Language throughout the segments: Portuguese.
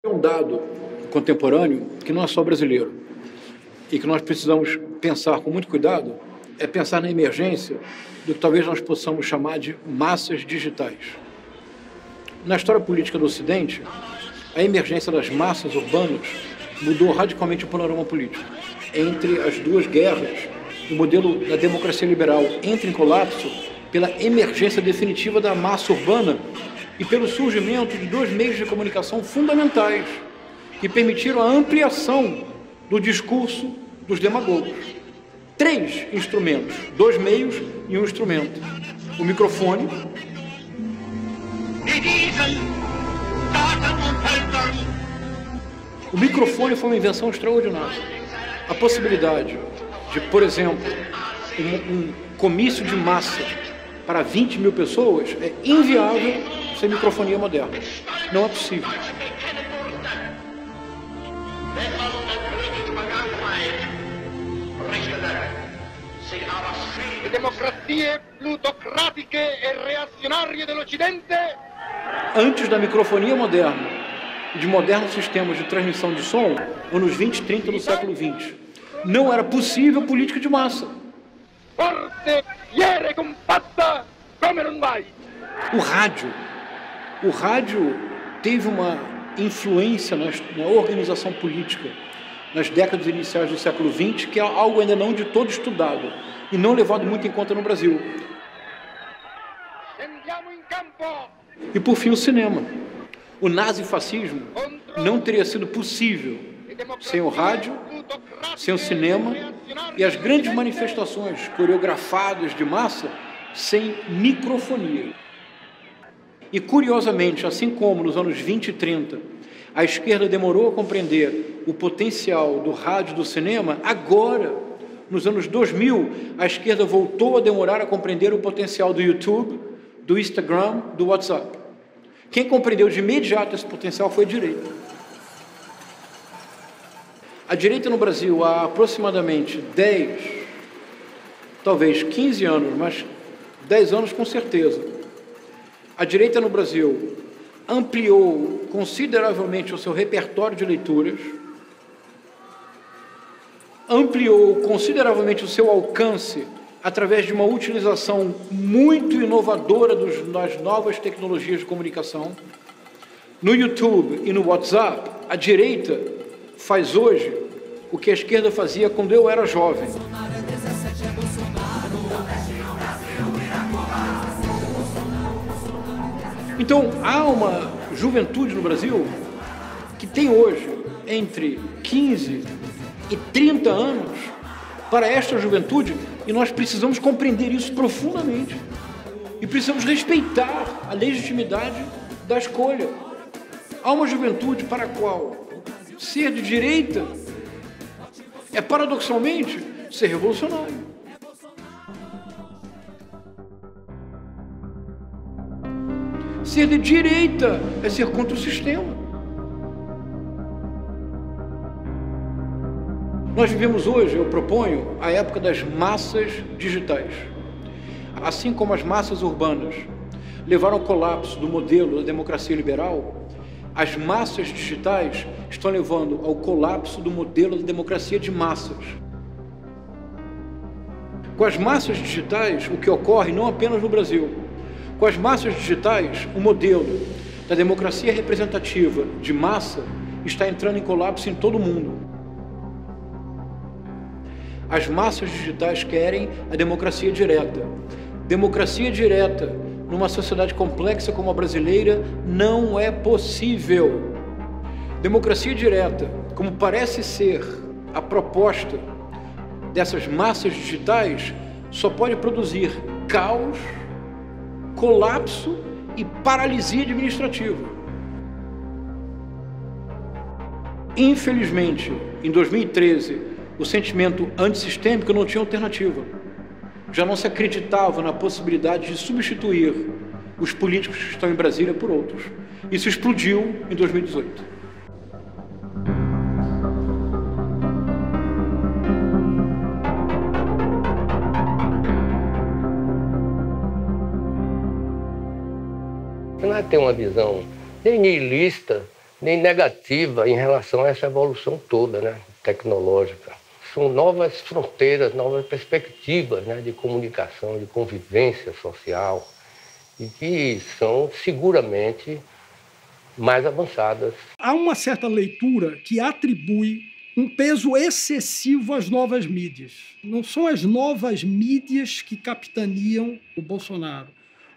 É um dado contemporâneo que não é só brasileiro e que nós precisamos pensar com muito cuidado, é pensar na emergência do que talvez nós possamos chamar de massas digitais. Na história política do Ocidente, a emergência das massas urbanas mudou radicalmente o panorama político. Entre as duas guerras, o modelo da democracia liberal entra em colapso pela emergência definitiva da massa urbana e pelo surgimento de dois meios de comunicação fundamentais que permitiram a ampliação do discurso dos demagogos. 3 instrumentos, 2 meios e 1 instrumento. O microfone, o microfone foi uma invenção extraordinária. A possibilidade de, por exemplo, um comício de massa para 20 mil pessoas é inviável sem microfonia moderna. Não é possível. Le democrazie plutocratiche e reazionarie dell'Occidente. Antes da microfonia moderna e de modernos sistemas de transmissão de som, anos 20 e 30 do século XX, não era possível política de massa. Forte, fiera e compatta, come non mai. O rádio teve uma influência na organização política nas décadas iniciais do século XX, que é algo ainda não de todo estudado e não levado muito em conta no Brasil. E por fim o cinema. O nazifascismo não teria sido possível sem o rádio, sem o cinema e as grandes manifestações coreografadas de massa sem microfonia. E curiosamente, assim como nos anos 20 e 30, a esquerda demorou a compreender o potencial do rádio e do cinema, agora, nos anos 2000, a esquerda voltou a demorar a compreender o potencial do YouTube, do Instagram, do WhatsApp. Quem compreendeu de imediato esse potencial foi a direita. A direita no Brasil há aproximadamente 10, talvez 15 anos, mas 10 anos com certeza. A direita no Brasil ampliou consideravelmente o seu repertório de leituras, ampliou consideravelmente o seu alcance através de uma utilização muito inovadora das novas tecnologias de comunicação. No YouTube e no WhatsApp, a direita faz hoje o que a esquerda fazia quando eu era jovem. Então, há uma juventude no Brasil que tem hoje entre 15 e 30 anos. Para esta juventude, e nós precisamos compreender isso profundamente. E precisamos respeitar a legitimidade da escolha. Há uma juventude para a qual ser de direita é, paradoxalmente, ser revolucionário. Ser de direita é ser contra o sistema. Nós vivemos hoje, eu proponho, a época das massas digitais. Assim como as massas urbanas levaram ao colapso do modelo da democracia liberal, as massas digitais estão levando ao colapso do modelo da democracia de massas. Com as massas digitais, o que ocorre não apenas no Brasil, com as massas digitais, o modelo da democracia representativa de massa está entrando em colapso em todo o mundo. As massas digitais querem a democracia direta. Democracia direta, numa sociedade complexa como a brasileira, não é possível. Democracia direta, como parece ser a proposta dessas massas digitais, só pode produzir caos, colapso e paralisia administrativa. Infelizmente, em 2013, o sentimento antissistêmico não tinha alternativa. Já não se acreditava na possibilidade de substituir os políticos que estão em Brasília por outros. Isso explodiu em 2018. Você não vai ter uma visão nem niilista, nem negativa em relação a essa evolução toda, né, tecnológica. São novas fronteiras, novas perspectivas, né, de comunicação, de convivência social, e que são seguramente mais avançadas. Há uma certa leitura que atribui um peso excessivo às novas mídias. Não são as novas mídias que capitaneam o Bolsonaro.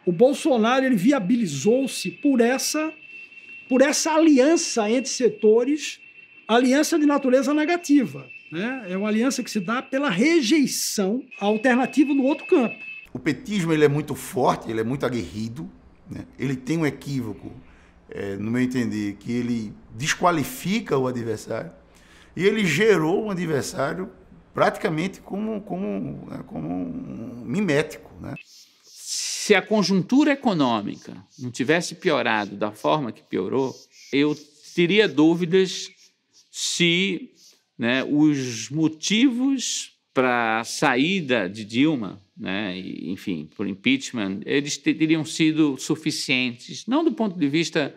O Bolsonaro ele viabilizou-se por essa aliança entre setores, aliança de natureza negativa, né? É uma aliança que se dá pela rejeição à alternativa no outro campo. O petismo ele é muito forte, ele é muito aguerrido, né? Ele tem um equívoco, no meu entender, que ele desqualifica o adversário e ele gerou um adversário praticamente como um mimético, né? Se a conjuntura econômica não tivesse piorado da forma que piorou, eu teria dúvidas se, né, os motivos para a saída de Dilma, né, enfim, por impeachment, eles teriam sido suficientes, não do ponto de vista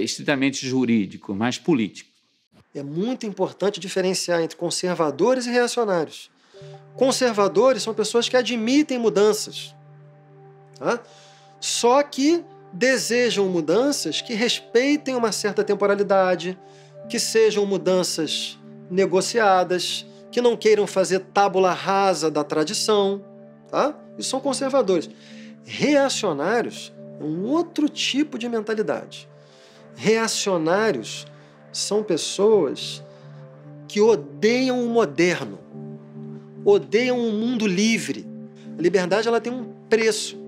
estritamente jurídico, mas político. É muito importante diferenciar entre conservadores e reacionários. Conservadores são pessoas que admitem mudanças, tá? Só que desejam mudanças que respeitem uma certa temporalidade, que sejam mudanças negociadas, que não queiram fazer tábula rasa da tradição, tá? Isso são conservadores. Reacionários é um outro tipo de mentalidade. Reacionários são pessoas que odeiam o moderno, odeiam um mundo livre. A liberdade ela tem um preço.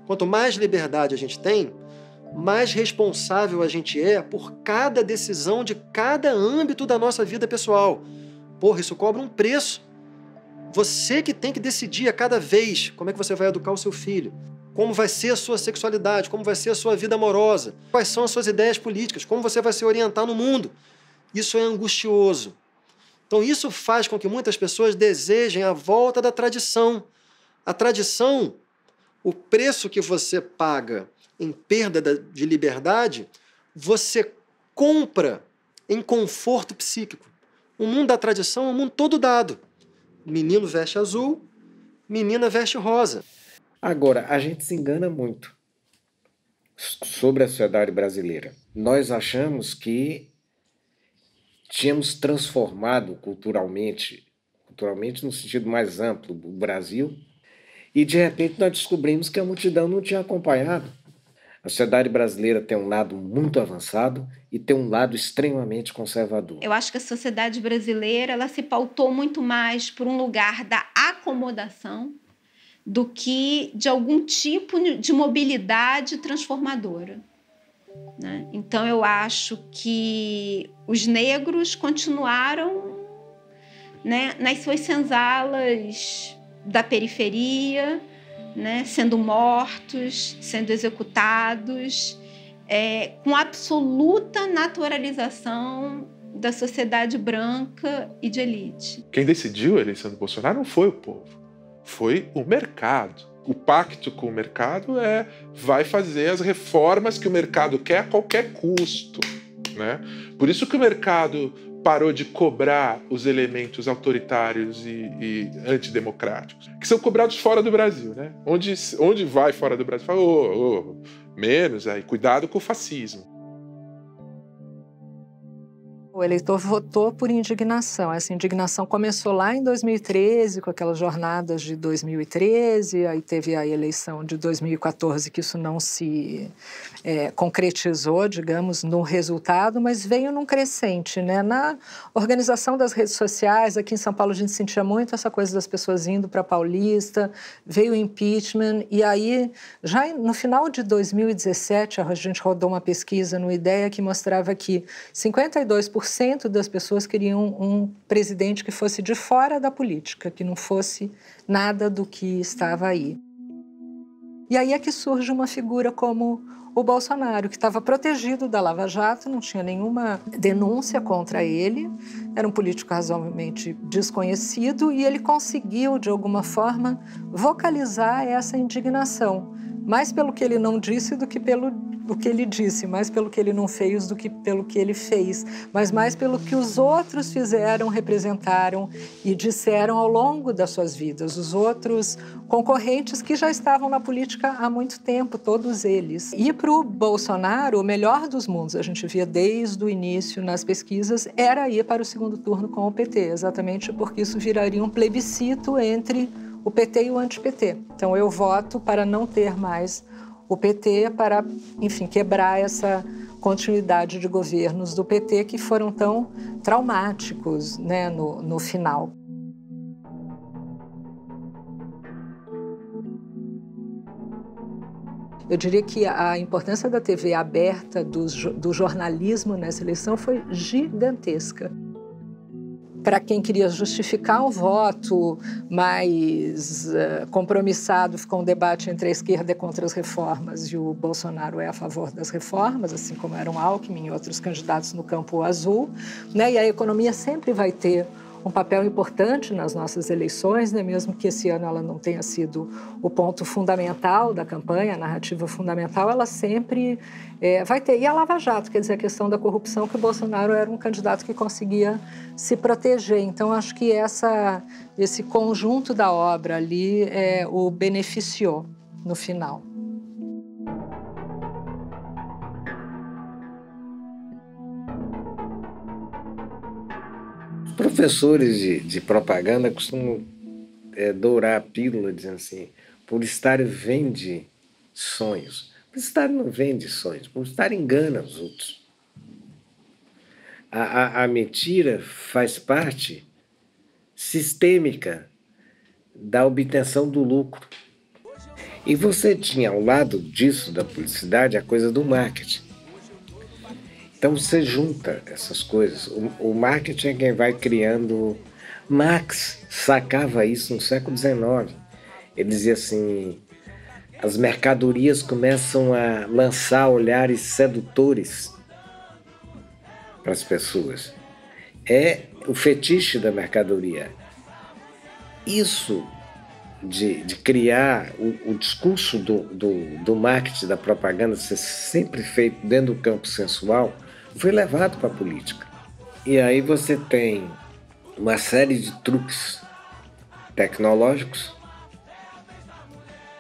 Quanto mais liberdade a gente tem, mais responsável a gente é por cada decisão de cada âmbito da nossa vida pessoal. Porra, isso cobra um preço. Você que tem que decidir a cada vez como é que você vai educar o seu filho, como vai ser a sua sexualidade, como vai ser a sua vida amorosa, quais são as suas ideias políticas, como você vai se orientar no mundo. Isso é angustioso. Então isso faz com que muitas pessoas desejem a volta da tradição. A tradição, o preço que você paga em perda de liberdade, você compra em conforto psíquico. O mundo da tradição é um mundo todo dado. Menino veste azul, menina veste rosa. Agora, a gente se engana muito sobre a sociedade brasileira. Nós achamos que tínhamos transformado culturalmente no sentido mais amplo, o Brasil, e de repente nós descobrimos que a multidão não tinha acompanhado. A sociedade brasileira tem um lado muito avançado e tem um lado extremamente conservador. Eu acho que a sociedade brasileira ela se pautou muito mais por um lugar da acomodação do que de algum tipo de mobilidade transformadora, né? Então, eu acho que os negros continuaram, né, nas suas senzalas da periferia, né, sendo mortos, sendo executados, com absoluta naturalização da sociedade branca e de elite. Quem decidiu a eleição do Bolsonaro não foi o povo, foi o mercado. O pacto com o mercado vai fazer as reformas que o mercado quer a qualquer custo, né? Por isso que o mercado parou de cobrar os elementos autoritários e antidemocráticos, que são cobrados fora do Brasil, né? Onde vai fora do Brasil, fala, menos aí, cuidado com o fascismo. O eleitor votou por indignação. Essa indignação começou lá em 2013, com aquelas jornadas de 2013, aí teve a eleição de 2014, que isso não se concretizou, digamos, no resultado, mas veio num crescente, né? Na organização das redes sociais, aqui em São Paulo a gente sentia muito essa coisa das pessoas indo para a Paulista, veio o impeachment, e aí, já no final de 2017, a gente rodou uma pesquisa no IDEA que mostrava que 52% das pessoas queriam um presidente que fosse de fora da política, que não fosse nada do que estava aí. E aí é que surge uma figura como o Bolsonaro, que estava protegido da Lava Jato, não tinha nenhuma denúncia contra ele, era um político razoavelmente desconhecido e ele conseguiu, de alguma forma, vocalizar essa indignação, mais pelo que ele não disse do que pelo o que ele disse, mais pelo que ele não fez do que pelo que ele fez, mas mais pelo que os outros fizeram, representaram e disseram ao longo das suas vidas. Os outros concorrentes que já estavam na política há muito tempo, todos eles. E para o Bolsonaro, o melhor dos mundos, a gente via desde o início nas pesquisas, era ir para o segundo turno com o PT, exatamente porque isso viraria um plebiscito entre o PT e o anti-PT. Então eu voto para não ter mais o PT, para, enfim, quebrar essa continuidade de governos do PT que foram tão traumáticos, né, no final. Eu diria que a importância da TV aberta, do jornalismo nessa eleição foi gigantesca. Para quem queria justificar o voto mais compromissado, ficou um debate entre a esquerda contra as reformas e o Bolsonaro é a favor das reformas, assim como eram Alckmin e outros candidatos no campo azul, né? E a economia sempre vai ter um papel importante nas nossas eleições, né? Mesmo que esse ano ela não tenha sido o ponto fundamental da campanha, a narrativa fundamental, ela sempre vai ter. E a Lava Jato, quer dizer, a questão da corrupção, que o Bolsonaro era um candidato que conseguia se proteger. Então, acho que esse conjunto da obra ali o beneficiou no final. Professores de propaganda costumam dourar a pílula dizendo assim: publicitário vende sonhos. Publicitário não vende sonhos, publicitário engana os outros. A mentira faz parte sistêmica da obtenção do lucro. E você tinha ao lado disso, da publicidade, a coisa do marketing. Então você junta essas coisas. O marketing é quem vai criando. Marx sacava isso no século XIX. Ele dizia assim: as mercadorias começam a lançar olhares sedutores para as pessoas. É o fetiche da mercadoria. Isso de criar o discurso do marketing, da propaganda, ser sempre feito dentro do campo sensual, foi levado para a política. E aí você tem uma série de truques tecnológicos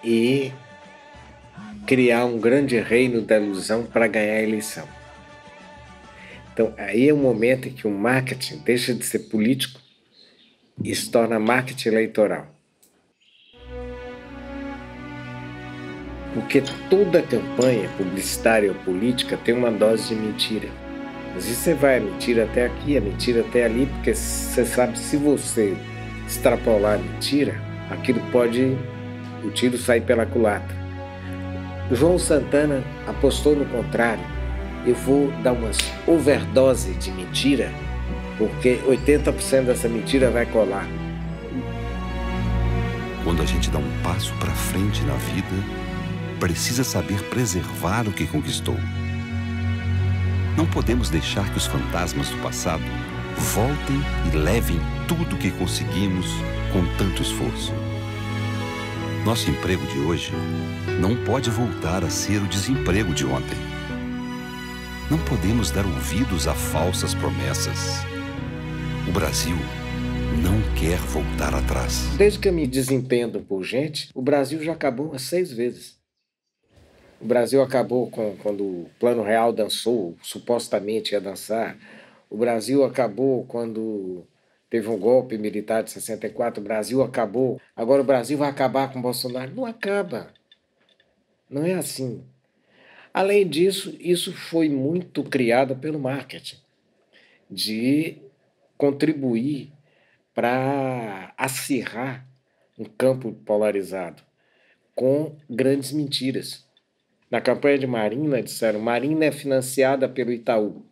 e criar um grande reino da ilusão para ganhar a eleição. Então, aí é o momento em que o marketing deixa de ser político e se torna marketing eleitoral. Porque toda campanha publicitária ou política tem uma dose de mentira. Mas você vai a mentira até aqui, a mentira até ali, porque você sabe, se você extrapolar a mentira, aquilo pode, o tiro sair pela culatra. O João Santana apostou no contrário. Eu vou dar umas overdose de mentira, porque 80% dessa mentira vai colar. Quando a gente dá um passo para frente na vida, precisa saber preservar o que conquistou. Não podemos deixar que os fantasmas do passado voltem e levem tudo o que conseguimos com tanto esforço. Nosso emprego de hoje não pode voltar a ser o desemprego de ontem. Não podemos dar ouvidos a falsas promessas. O Brasil não quer voltar atrás. Desde que eu me desentendo por gente, o Brasil já acabou umas 6 vezes. O Brasil acabou quando o Plano Real dançou, supostamente ia dançar. O Brasil acabou quando teve um golpe militar de 64. O Brasil acabou. Agora o Brasil vai acabar com o Bolsonaro. Não acaba. Não é assim. Além disso, isso foi muito criado pelo marketing, de contribuir para acirrar um campo polarizado com grandes mentiras. Na campanha de Marina, disseram: Marina é financiada pelo Itaú.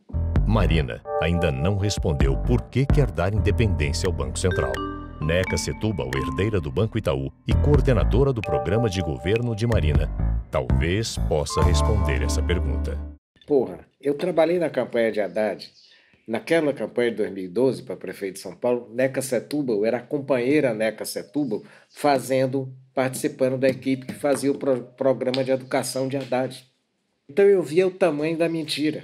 Marina ainda não respondeu por que quer dar independência ao Banco Central. Neca Setúbal, herdeira do Banco Itaú e coordenadora do programa de governo de Marina, talvez possa responder essa pergunta. Porra, eu trabalhei na campanha de Haddad. Naquela campanha de 2012 para prefeito de São Paulo, Neca Setúbal era a companheira Neca Setúbal participando da equipe que fazia o programa de educação de Haddad. Então eu via o tamanho da mentira.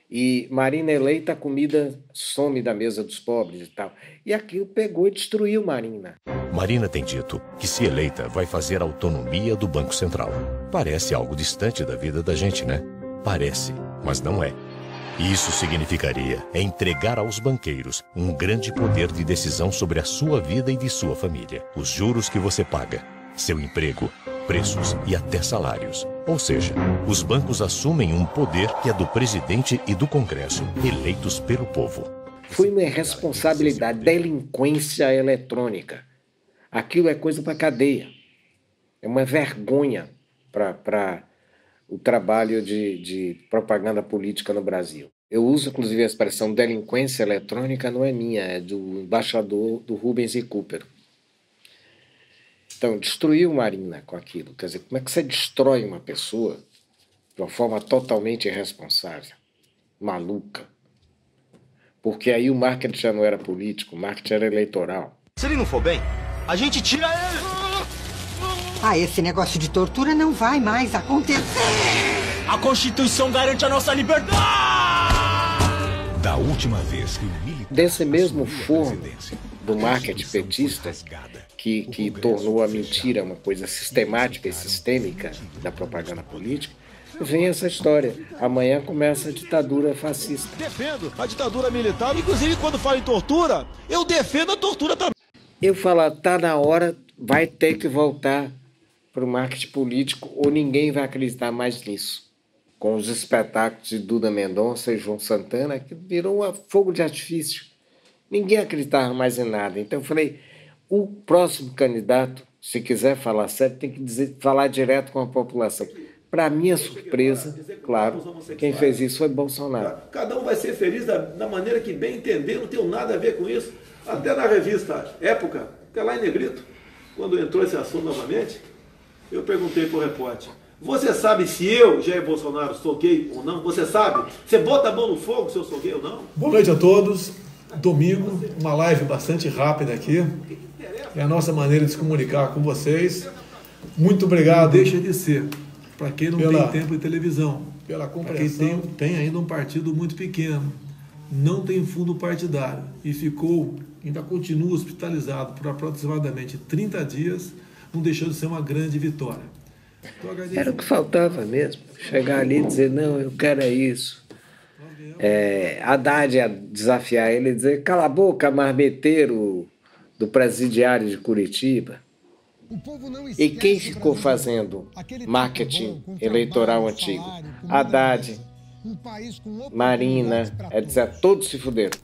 E Marina eleita, a comida some da mesa dos pobres e tal. E aquilo pegou e destruiu Marina. Marina tem dito que, se eleita, vai fazer a autonomia do Banco Central. Parece algo distante da vida da gente, né? Parece, mas não é. Isso significaria entregar aos banqueiros um grande poder de decisão sobre a sua vida e de sua família. Os juros que você paga, seu emprego, preços e até salários. Ou seja, os bancos assumem um poder que é do presidente e do Congresso, eleitos pelo povo. Foi uma irresponsabilidade, delinquência eletrônica. Aquilo é coisa para cadeia. É uma vergonha para o trabalho de propaganda política no Brasil. Eu uso, inclusive, a expressão delinquência eletrônica, não é minha, é do embaixador do Rubens e Cooper. Então, destruiu Marina com aquilo. Quer dizer, como é que você destrói uma pessoa de uma forma totalmente irresponsável, maluca? Porque aí o marketing já não era político, o marketing era eleitoral. Se ele não for bem, a gente tira ele! Ah, esse negócio de tortura não vai mais acontecer! A Constituição garante a nossa liberdade! Da última vez que o desse mesmo forno do marketing petista, que tornou a mentira uma coisa sistemática e sistêmica da propaganda política, vem essa história. Amanhã começa a ditadura fascista. Defendo a ditadura militar, inclusive quando falo em tortura, eu defendo a tortura também. Eu falo, tá na hora, vai ter que voltar para o marketing político ou ninguém vai acreditar mais nisso. Com os espetáculos de Duda Mendonça e João Santana, que virou um fogo de artifício. Ninguém acreditava mais em nada. Então eu falei, o próximo candidato, se quiser falar sério, tem que falar direto com a população. Para minha surpresa, claro, quem fez isso foi Bolsonaro. Cada um vai ser feliz da maneira que bem entender, não tem nada a ver com isso. Até na revista Época, até lá em Negrito, quando entrou esse assunto novamente, eu perguntei para o repórter, você sabe se eu, Jair Bolsonaro, sou gay ou não? Você sabe? Você bota a mão no fogo se eu sou gay ou não? Boa noite a todos. Domingo, uma live bastante rápida aqui. É a nossa maneira de se comunicar com vocês. Muito obrigado. Deixa de ser. Para quem não tem tempo de televisão. Pela compreensão. Quem tem ainda um partido muito pequeno. Não tem fundo partidário. E ainda continua hospitalizado por aproximadamente 30 dias. Não deixou de ser uma grande vitória. Era o que faltava mesmo. Chegar ali e dizer, não, eu quero isso. Haddad ia desafiar ele e dizer, cala a boca, marmeteiro do presidiário de Curitiba. E quem ficou fazendo marketing eleitoral antigo? Haddad, Marina, etc. Todos se fuderam.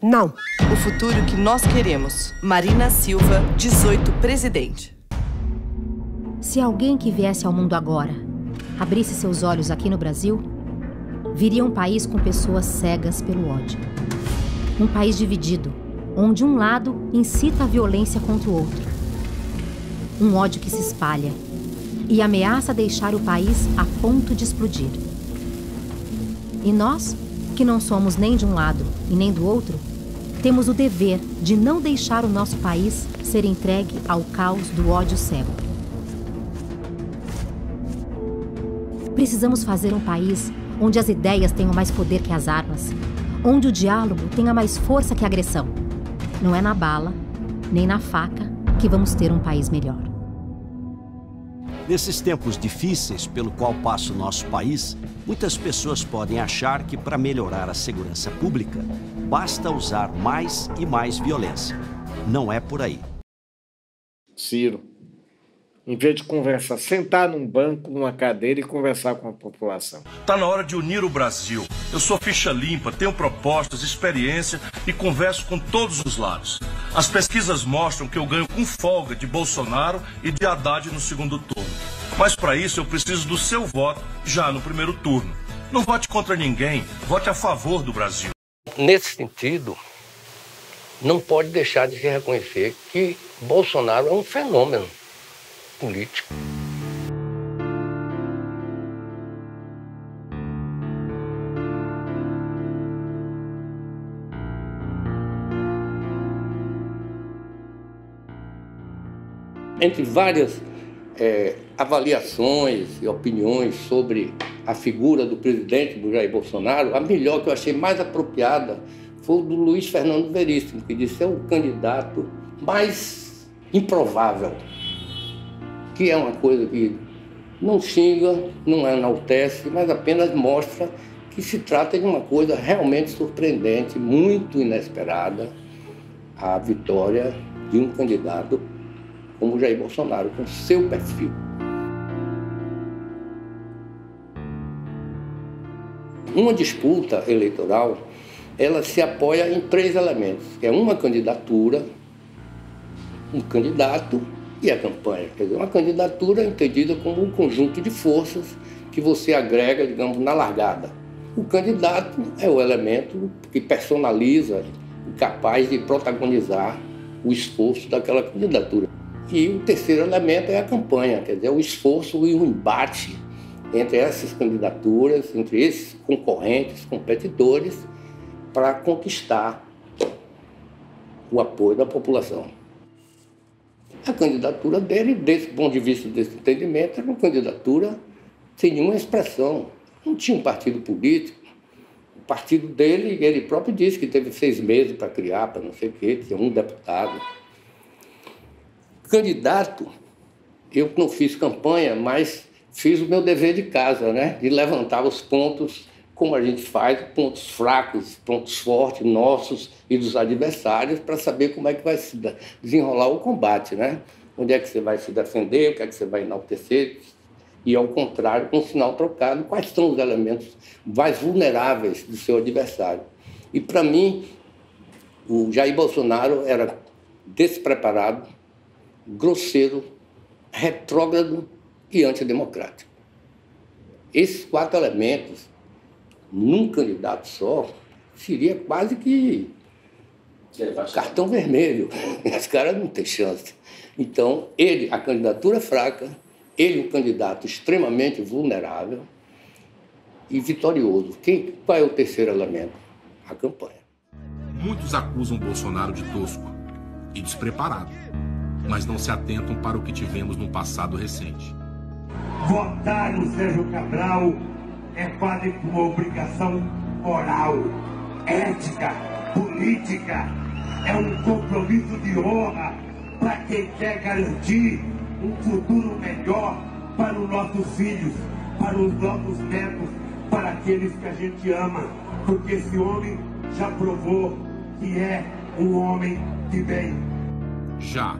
Não. O futuro que nós queremos. Marina Silva, 18, presidente. Se alguém que viesse ao mundo agora abrisse seus olhos aqui no Brasil, viria um país com pessoas cegas pelo ódio. Um país dividido, onde um lado incita a violência contra o outro. Um ódio que se espalha e ameaça deixar o país a ponto de explodir. E nós, que não somos nem de um lado e nem do outro, temos o dever de não deixar o nosso país ser entregue ao caos do ódio cego. Precisamos fazer um país onde as ideias tenham mais poder que as armas, onde o diálogo tenha mais força que a agressão. Não é na bala, nem na faca, que vamos ter um país melhor. Nesses tempos difíceis pelo qual passa o nosso país, muitas pessoas podem achar que para melhorar a segurança pública, basta usar mais e mais violência. Não é por aí. Ciro, em vez de conversar, sentar num banco, numa cadeira e conversar com a população. Tá na hora de unir o Brasil. Eu sou ficha limpa, tenho propostas, experiência e converso com todos os lados. As pesquisas mostram que eu ganho com folga de Bolsonaro e de Haddad no segundo turno. Mas para isso eu preciso do seu voto já no primeiro turno. Não vote contra ninguém, vote a favor do Brasil. Nesse sentido, não pode deixar de se reconhecer que Bolsonaro é um fenômeno político. Entre várias avaliações e opiniões sobre a figura do presidente do Jair Bolsonaro, a melhor que eu achei mais apropriada foi o do Luiz Fernando Veríssimo, que disse que é o candidato mais improvável, que é uma coisa que não xinga, não enaltece, mas apenas mostra que se trata de uma coisa realmente surpreendente, muito inesperada, a vitória de um candidato como Jair Bolsonaro, com seu perfil. Uma disputa eleitoral, ela se apoia em 3 elementos, que é uma candidatura, um candidato e a campanha. Quer dizer, uma candidatura entendida como um conjunto de forças que você agrega, digamos, na largada. O candidato é o elemento que personaliza, capaz de protagonizar o esforço daquela candidatura. E o terceiro elemento é a campanha, quer dizer, o esforço e o embate entre essas candidaturas, entre esses concorrentes, competidores, para conquistar o apoio da população. A candidatura dele, desse ponto de vista desse entendimento, era uma candidatura sem nenhuma expressão. Não tinha um partido político. O partido dele, ele próprio disse que teve 6 meses para criar, para não sei o quê, tinha um deputado. Candidato, eu não fiz campanha, mas fiz o meu dever de casa, né? De levantar os pontos, como a gente faz, pontos fracos, pontos fortes, nossos e dos adversários, para saber como é que vai se desenrolar o combate, né? Onde é que você vai se defender, o que é que você vai enaltecer, e, ao contrário, com um sinal trocado, quais são os elementos mais vulneráveis do seu adversário. E, para mim, o Jair Bolsonaro era despreparado, grosseiro, retrógrado e antidemocrático. Esses 4 elementos, num candidato só, seria quase que cartão vermelho. Esse cara não tem chance. Então, ele, a candidatura fraca, ele, um candidato extremamente vulnerável e vitorioso. Qual é o terceiro elemento? A campanha. Muitos acusam Bolsonaro de tosco e despreparado, mas não se atentam para o que tivemos no passado recente. Votar no Sérgio Cabral é quase uma obrigação moral, ética, política. É um compromisso de honra para quem quer garantir um futuro melhor para os nossos filhos, para os nossos netos, para aqueles que a gente ama. Porque esse homem já provou que é um homem de bem. Já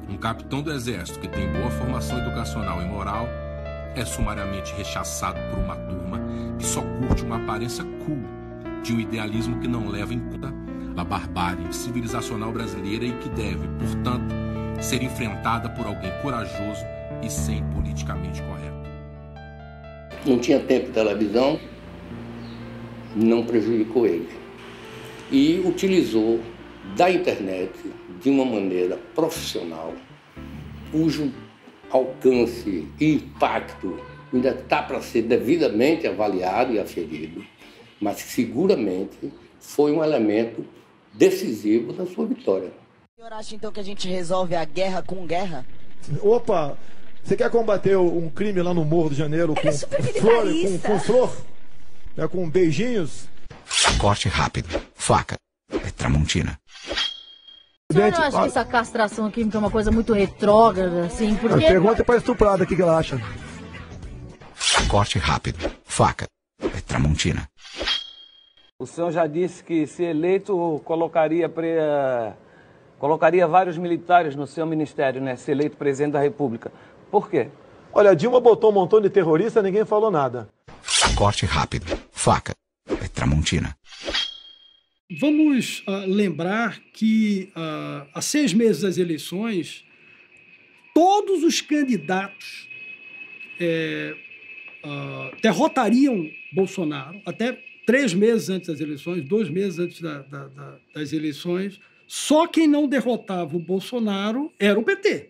um capitão do exército que tem boa formação educacional e moral é sumariamente rechaçado por uma turma que só curte uma aparência cool de um idealismo que não leva em conta a barbárie civilizacional brasileira e que deve, portanto, ser enfrentada por alguém corajoso e sem politicamente correto. Não tinha tempo de televisão, não prejudicou ele. E utilizou da internet de uma maneira profissional, cujo alcance e impacto ainda está para ser devidamente avaliado e aferido, mas seguramente foi um elemento decisivo da sua vitória. O senhor acha então que a gente resolve a guerra com guerra? Opa, você quer combater um crime lá no Morro de Janeiro com flor, com flor? Né, com beijinhos? Corte rápido, faca, é Tramontina. O senhor não acha que essa castração química é uma coisa muito retrógrada, assim? Porque... Pergunta para estuprada o que ela acha. Corte rápido, faca, é Tramontina. O senhor já disse que, se eleito, colocaria vários militares no seu ministério, né? Se eleito presidente da República. Por quê? Olha, Dilma botou um montão de terrorista e ninguém falou nada. Corte rápido, faca, é Tramontina. Vamos lembrar que, há 6 meses das eleições, todos os candidatos derrotariam Bolsonaro, até 3 meses antes das eleições, 2 meses antes das eleições. Só quem não derrotava o Bolsonaro era o PT.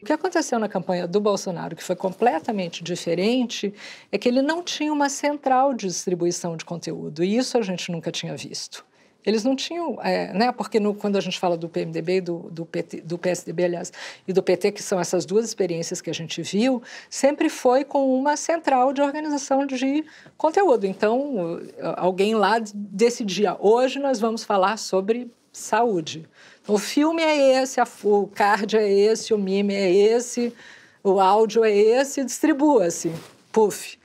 O que aconteceu na campanha do Bolsonaro, que foi completamente diferente, é que ele não tinha uma central de distribuição de conteúdo, e isso a gente nunca tinha visto. Eles não tinham, né? Porque quando a gente fala do PMDB, do PSDB, aliás, e do PT, que são essas duas experiências que a gente viu, sempre foi com uma central de organização de conteúdo. Então, alguém lá decidia, hoje nós vamos falar sobre saúde. O filme é esse, o card é esse, o meme é esse, o áudio é esse, distribua-se, puf.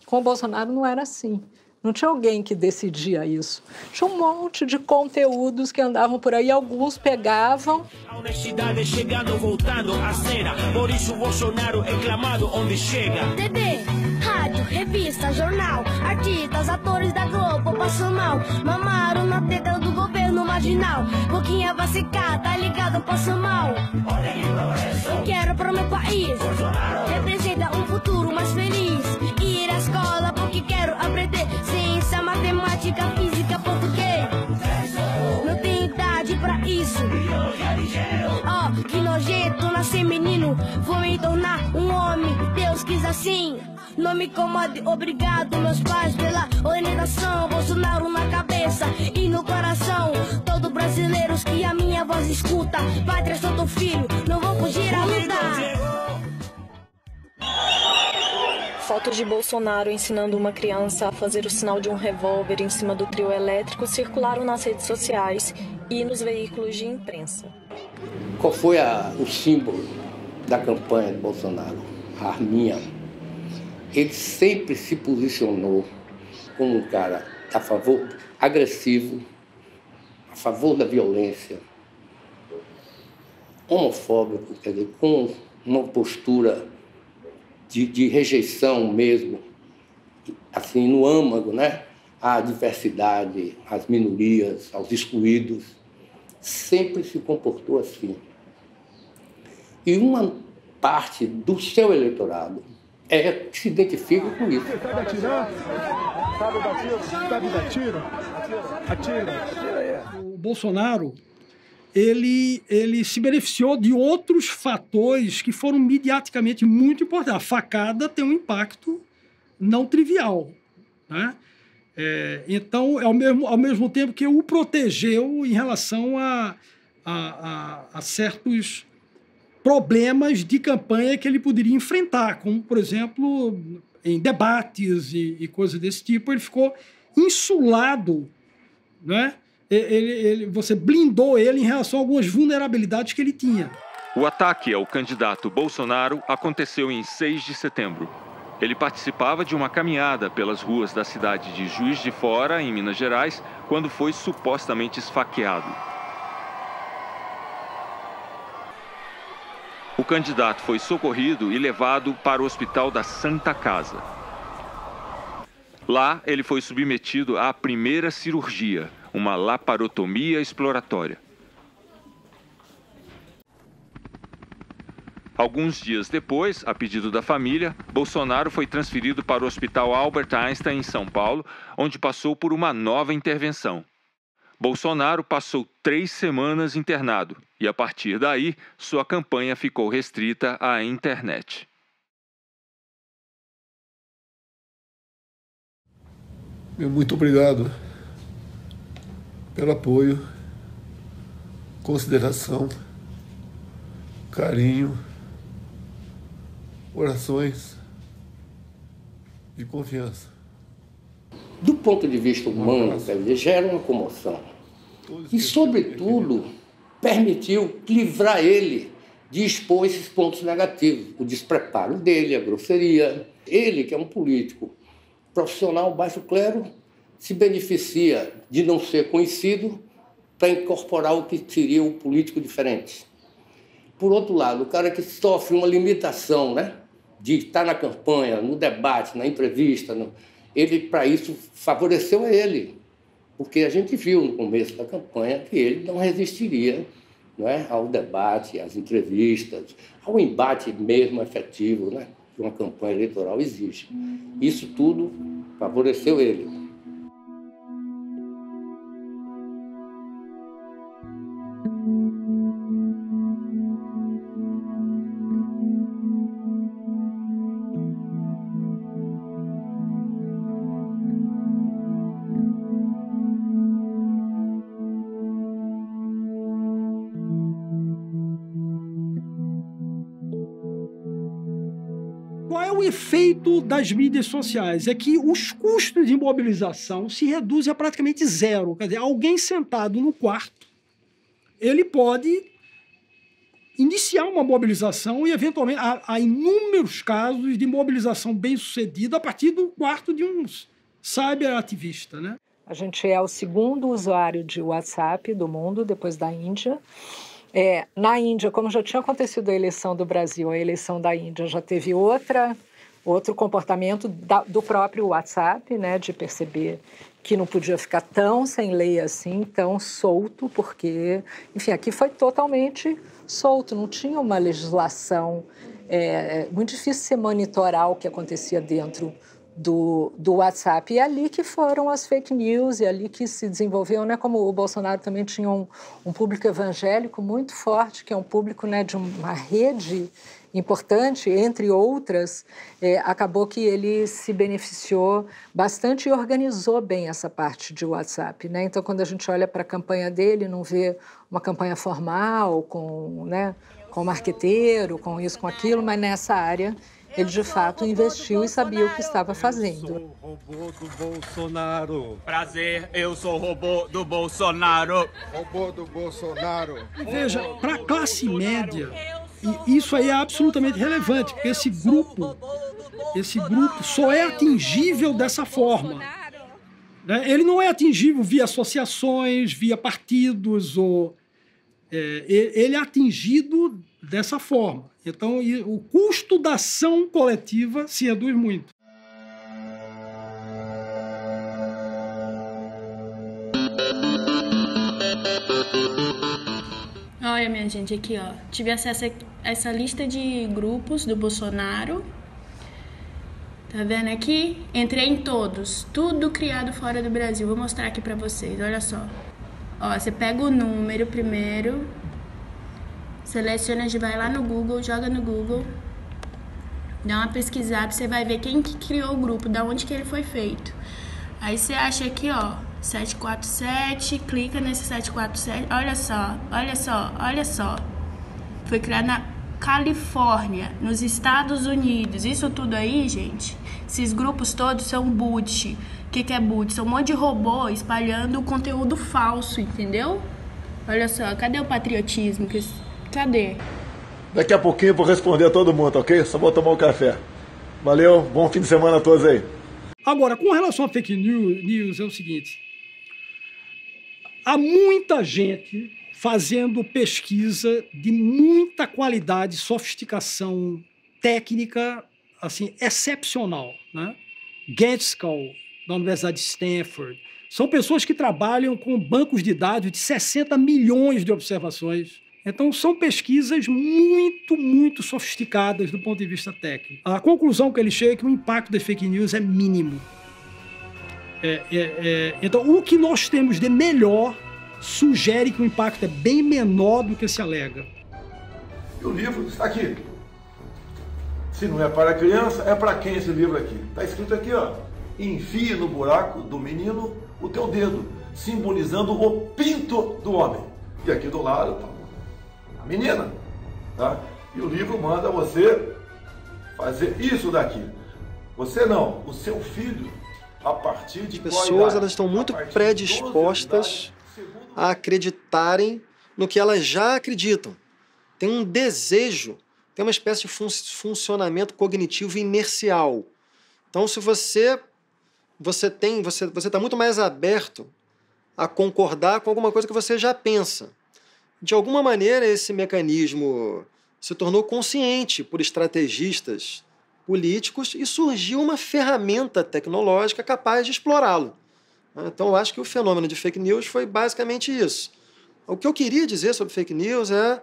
Com o Bolsonaro não era assim. Não tinha alguém que decidia isso. Tinha um monte de conteúdos que andavam por aí, alguns pegavam. A honestidade chegando, voltando a cena. Por isso Bolsonaro é clamado onde chega. TV, rádio, revista, jornal, artistas, atores da Globo passam mal. Mamaram na teta do governo marginal. Boquinha vai secar, tá ligado, passam mal. Eu quero pro meu país. Representa um futuro mais feliz. Ir à escola porque quero aprender ciência, matemática, física, português. Não tenho idade pra isso. Ó, que nojento nascer menino. Vou me tornar um homem, Deus quis assim. Não me incomode, obrigado meus pais pela orientação. Bolsonaro na cabeça e no coração. Todo brasileiros que a minha voz escuta. Pátria, sou teu filho, não vou fugir à luta. Fotos de Bolsonaro ensinando uma criança a fazer o sinal de um revólver em cima do trio elétrico circularam nas redes sociais e nos veículos de imprensa. Qual foi o símbolo da campanha de Bolsonaro? A arminha. Ele sempre se posicionou como um cara a favor, agressivo, a favor da violência, homofóbico, quer dizer, com uma postura de rejeição mesmo, assim, no âmago, né? À diversidade, às minorias, aos excluídos. Sempre se comportou assim. E uma parte do seu eleitorado se identifica com isso. Sabe atirar? Sabe dar tiro? Atira. O Bolsonaro, ele se beneficiou de outros fatores que foram mediaticamente muito importantes. A facada tem um impacto não trivial, né? Então, ao mesmo tempo que o protegeu em relação a certos problemas de campanha que ele poderia enfrentar, como, por exemplo, em debates e coisas desse tipo, ele ficou insulado, né? Você blindou ele em relação a algumas vulnerabilidades que ele tinha. O ataque ao candidato Bolsonaro aconteceu em 6 de setembro. Ele participava de uma caminhada pelas ruas da cidade de Juiz de Fora, em Minas Gerais, quando foi supostamente esfaqueado. O candidato foi socorrido e levado para o hospital da Santa Casa. Lá, ele foi submetido à primeira cirurgia, uma laparotomia exploratória. Alguns dias depois, a pedido da família, Bolsonaro foi transferido para o Hospital Albert Einstein, em São Paulo, onde passou por uma nova intervenção. Bolsonaro passou 3 semanas internado e, a partir daí, sua campanha ficou restrita à internet. Muito obrigado pelo apoio, consideração, carinho, orações e confiança. Do ponto de vista humano, gera uma comoção. E, sobretudo, permitiu livrar ele de expor esses pontos negativos, o despreparo dele, a grosseria. Ele, que é um político profissional baixo clero, se beneficia de não ser conhecido para incorporar o que seria o político diferente. Por outro lado, o cara que sofre uma limitação, né, de estar na campanha, no debate, na entrevista, ele, para isso, favoreceu a ele. Porque a gente viu no começo da campanha que ele não resistiria, não é, ao debate, às entrevistas, ao embate mesmo efetivo, né, que uma campanha eleitoral exige. Isso tudo favoreceu ele. Qual é o efeito das mídias sociais? É que os custos de mobilização se reduzem a praticamente zero. Quer dizer, alguém sentado no quarto, ele pode iniciar uma mobilização e, eventualmente, há inúmeros casos de mobilização bem-sucedida a partir do quarto de um cyberativista, né? A gente é o segundo usuário de WhatsApp do mundo, depois da Índia. Na Índia, como já tinha acontecido a eleição do Brasil, a eleição da Índia já teve outro comportamento do próprio WhatsApp, né, de perceber que não podia ficar tão sem lei assim, tão solto, porque, enfim, aqui foi totalmente solto, não tinha uma legislação, muito difícil você monitorar o que acontecia dentro do WhatsApp. E é ali que foram as fake news, e é ali que se desenvolveu, né? Como o Bolsonaro também tinha um público evangélico muito forte, que é um público, né, de uma rede importante, entre outras, acabou que ele se beneficiou bastante e organizou bem essa parte de WhatsApp, né? Então, quando a gente olha para a campanha dele, não vê uma campanha formal, com marqueteiro, com isso, com aquilo, mas nessa área ele, de fato, investiu e sabia o que estava fazendo. Eu sou o robô do Bolsonaro. Prazer, eu sou o robô do Bolsonaro. Robô do Bolsonaro. Veja, para a classe média, e isso aí é absolutamente relevante, porque esse grupo só é atingível dessa forma, né? Ele não é atingível via associações, via partidos, ele é atingido dessa forma. Então, o custo da ação coletiva se reduz muito. Olha, minha gente, aqui, ó. Tive acesso a essa lista de grupos do Bolsonaro. Tá vendo aqui? Entrei em todos. Tudo criado fora do Brasil. Vou mostrar aqui pra vocês, olha só. Ó, você pega o número primeiro, seleciona, vai lá no Google, joga no Google, dá uma pesquisada, você vai ver quem que criou o grupo, da onde que ele foi feito. Aí você acha aqui, ó, 747, clica nesse 747, olha só, olha só, olha só. Foi criado na Califórnia, nos Estados Unidos. Isso tudo aí, gente, esses grupos todos são boot. O que é boot? São um monte de robô espalhando conteúdo falso, entendeu? Olha só, cadê o patriotismo? Cadê? Daqui a pouquinho eu vou responder a todo mundo, ok? Só vou tomar um café. Valeu, bom fim de semana a todos aí. Agora, com relação a fake news, é o seguinte. Há muita gente fazendo pesquisa de muita qualidade, sofisticação técnica, assim, excepcional, né? Gaskell, da Universidade de Stanford. São pessoas que trabalham com bancos de dados de 60 milhões de observações. Então, são pesquisas muito, muito sofisticadas do ponto de vista técnico. A conclusão que ele chega é que o impacto das fake news é mínimo. Então, o que nós temos de melhor sugere que o impacto é bem menor do que se alega. E o livro está aqui. Se não é para criança, é para quem esse livro aqui? Está escrito aqui, ó. Enfie no buraco do menino o teu dedo, simbolizando o pinto do homem. E aqui do lado está a menina, tá? E o livro manda você fazer isso daqui. Você não, o seu filho, a partir de... As pessoas, elas estão muito predispostas a acreditarem no que elas já acreditam. Tem um desejo, tem uma espécie de funcionamento cognitivo inercial. Então, se você está muito mais aberto a concordar com alguma coisa que você já pensa. De alguma maneira, esse mecanismo se tornou consciente por estrategistas políticos e surgiu uma ferramenta tecnológica capaz de explorá-lo. Então, eu acho que o fenômeno de fake news foi basicamente isso. O que eu queria dizer sobre fake news é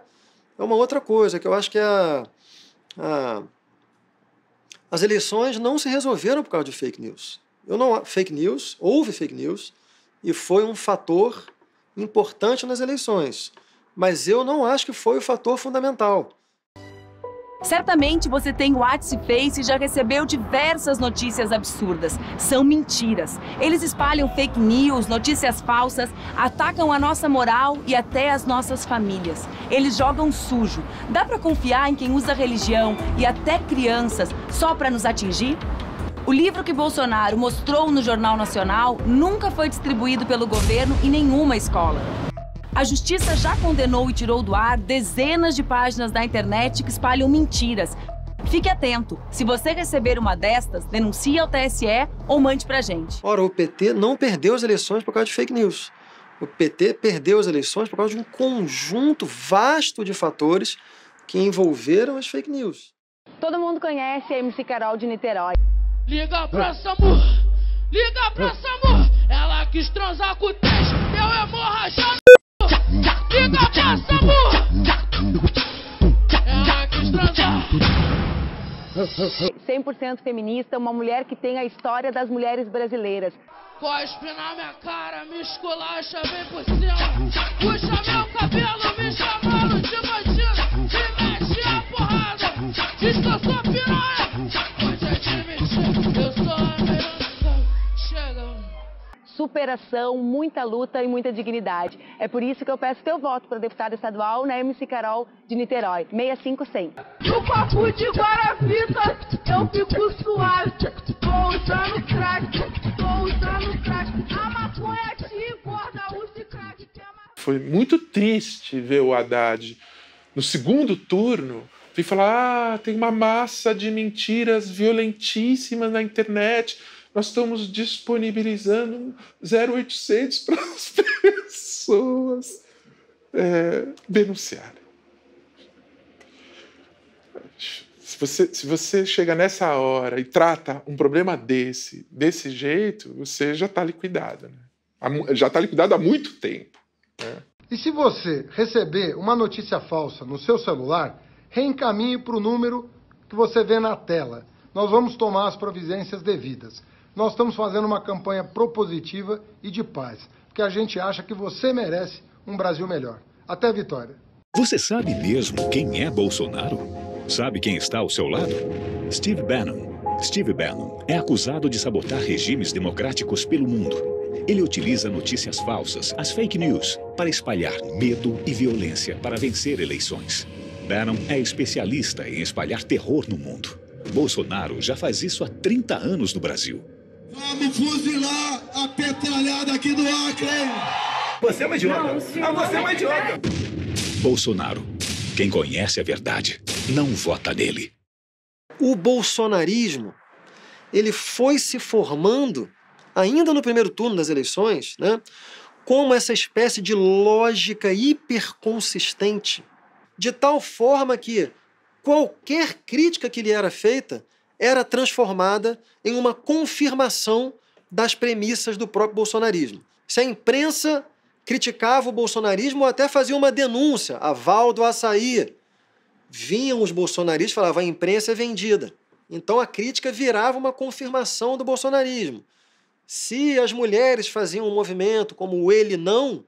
uma outra coisa, que eu acho que as eleições não se resolveram por causa de fake news. Houve fake news, e foi um fator importante nas eleições. Mas eu não acho que foi o fator fundamental. Certamente você tem o WhatsApp e Face e já recebeu diversas notícias absurdas. São mentiras. Eles espalham fake news, notícias falsas, atacam a nossa moral e até as nossas famílias. Eles jogam sujo. Dá pra confiar em quem usa religião e até crianças só pra nos atingir? O livro que Bolsonaro mostrou no Jornal Nacional nunca foi distribuído pelo governo em nenhuma escola. A Justiça já condenou e tirou do ar dezenas de páginas da internet que espalham mentiras. Fique atento. Se você receber uma destas, denuncie ao TSE ou mande pra gente. Ora, o PT não perdeu as eleições por causa de fake news. O PT perdeu as eleições por causa de um conjunto vasto de fatores que envolveram as fake news. Todo mundo conhece a MC Carol de Niterói. Liga pra Samu! Liga pra Samu! Ela quis transar com o teste, deu hemorragia. Liga pra Samu! Ela quis transar. 100% feminista, uma mulher que tem a história das mulheres brasileiras. Cospe na minha cara, me esculacha, vem por cima. Puxa meu cabelo, me chamando de bandido. Me mete a porrada, diz que eu sou piranha. Hoje é de mentira, eu sou a melhor. Chega. Superação, muita luta e muita dignidade. É por isso que eu peço teu voto para deputada estadual na MC Carol de Niterói, 65100. No papo de Guaravita, eu fico suave. Tô usando crack, a maconha te engorda, use crack. Foi muito triste ver o Haddad, no segundo turno, vir falar: tem uma massa de mentiras violentíssimas na internet, nós estamos disponibilizando 0800 para as pessoas denunciarem. Se você chega nessa hora e trata um problema desse jeito, você já está liquidado, né? Já está liquidado há muito tempo, né? E se você receber uma notícia falsa no seu celular, reencaminhe para o número que você vê na tela. Nós vamos tomar as providências devidas. Nós estamos fazendo uma campanha propositiva e de paz, porque a gente acha que você merece um Brasil melhor. Até a vitória. Você sabe mesmo quem é Bolsonaro? Sabe quem está ao seu lado? Steve Bannon. Steve Bannon é acusado de sabotar regimes democráticos pelo mundo. Ele utiliza notícias falsas, as fake news, para espalhar medo e violência para vencer eleições. Bannon é especialista em espalhar terror no mundo. Bolsonaro já faz isso há 30 anos no Brasil. Vamos fuzilar a petralhada aqui do Acre! Você é uma idiota. Você é uma idiota. Bolsonaro. Quem conhece a verdade não vota nele. O bolsonarismo, ele foi se formando, ainda no primeiro turno das eleições, né, como essa espécie de lógica hiperconsistente, de tal forma que qualquer crítica que lhe era feita era transformada em uma confirmação das premissas do próprio bolsonarismo. Se a imprensa criticava o bolsonarismo ou até fazia uma denúncia, aval do açaí, vinham os bolsonaristas e falavam: a imprensa é vendida. Então a crítica virava uma confirmação do bolsonarismo. Se as mulheres faziam um movimento como o Ele Não,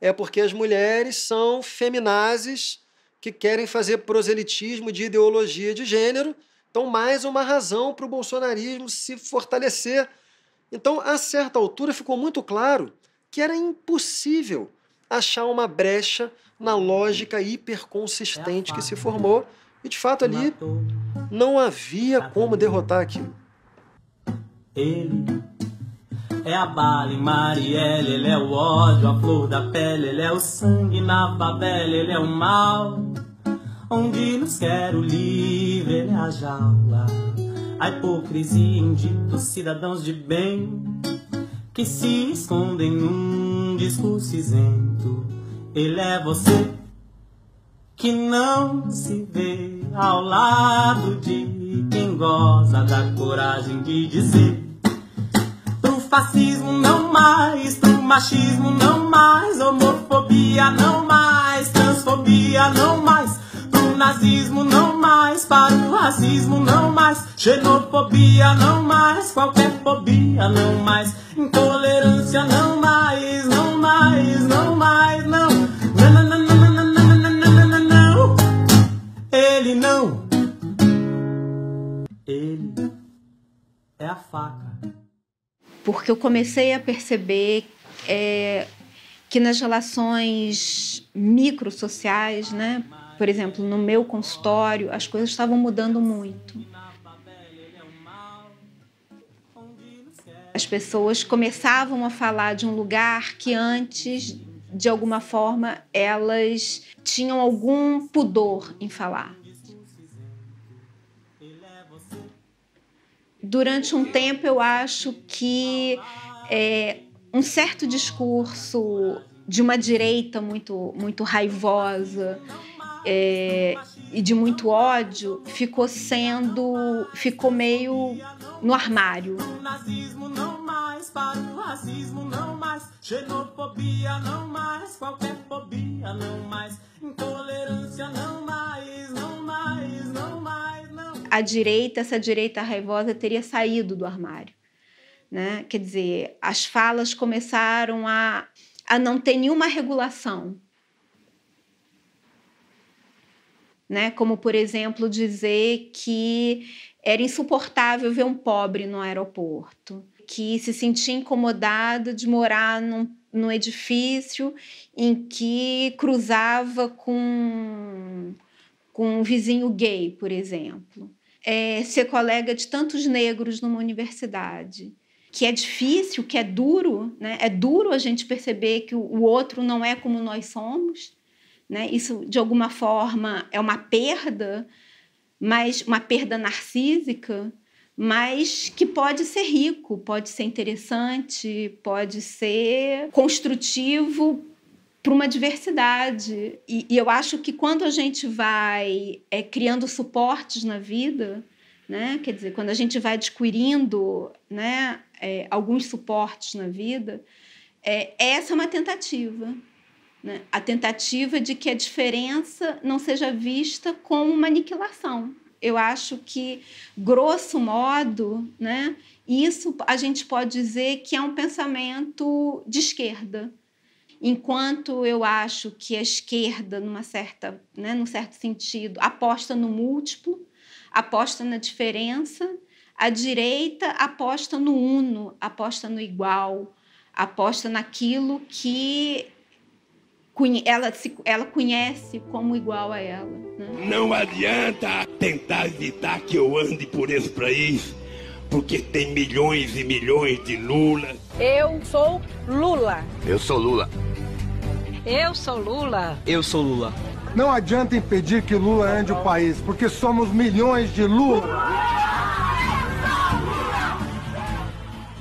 é porque as mulheres são feminazes que querem fazer proselitismo de ideologia de gênero. Então, mais uma razão para o bolsonarismo se fortalecer. Então, a certa altura, ficou muito claro que era impossível achar uma brecha na lógica hiperconsistente que se formou. E, de fato, ali não havia como derrotar aquilo. Ele é a bala em Marielle, ele é o ódio, a flor da pele, ele é o sangue na favela, ele é o mal. Onde nos quer o livre, ele é a jaula. A hipocrisia indita os cidadãos de bem que se escondem num discurso isento. Ele é você que não se vê ao lado de quem goza da coragem de dizer: pro fascismo não mais, pro machismo não mais, homofobia não mais, transfobia não mais, pro nazismo não mais, para o racismo não mais, xenofobia não mais, qualquer fobia não mais, intolerância não mais, não mais, não mais, não. Não, não, não, não, não, não, não, não, não, não. Ele não é a faca. Porque eu comecei a perceber que nas relações microsociais, né, por exemplo, no meu consultório, as coisas estavam mudando muito. As pessoas começavam a falar de um lugar que antes, de alguma forma, elas tinham algum pudor em falar. Durante um tempo, eu acho que um certo discurso de uma direita muito raivosa e de muito ódio ficou meio no armário. Nazismo não mais, para o racismo não mais, xenofobia não mais, qualquer fobia não mais, intolerância não mais, não mais, não mais, não. Essa direita raivosa teria saído do armário, né? Quer dizer, as falas começaram a não ter nenhuma regulação, né? Como, por exemplo, dizer que era insuportável ver um pobre no aeroporto, que se sentia incomodada de morar num edifício em que cruzava com um vizinho gay, por exemplo. Ser colega de tantos negros numa universidade. Que é difícil, que é duro, né? É duro a gente perceber que o outro não é como nós somos, né? Isso, de alguma forma, é uma perda, mas uma perda narcísica, mas que pode ser rico, pode ser interessante, pode ser construtivo para uma diversidade. E eu acho que quando a gente vai criando suportes na vida, né? Quer dizer, quando a gente vai adquirindo, né, alguns suportes na vida, essa é uma tentativa. Né? A tentativa de que a diferença não seja vista como uma aniquilação. Eu acho que, grosso modo, né, isso a gente pode dizer que é um pensamento de esquerda. Enquanto eu acho que a esquerda, num certo sentido, aposta no múltiplo, aposta na diferença, a direita aposta no uno, aposta no igual, aposta naquilo que ela conhece como igual a ela. Né? Não adianta tentar evitar que eu ande por esse país, porque tem milhões e milhões de Lula. Eu sou Lula. Eu sou Lula. Eu sou Lula. Eu sou Lula. Não adianta impedir que Lula ande o país, porque somos milhões de Lula.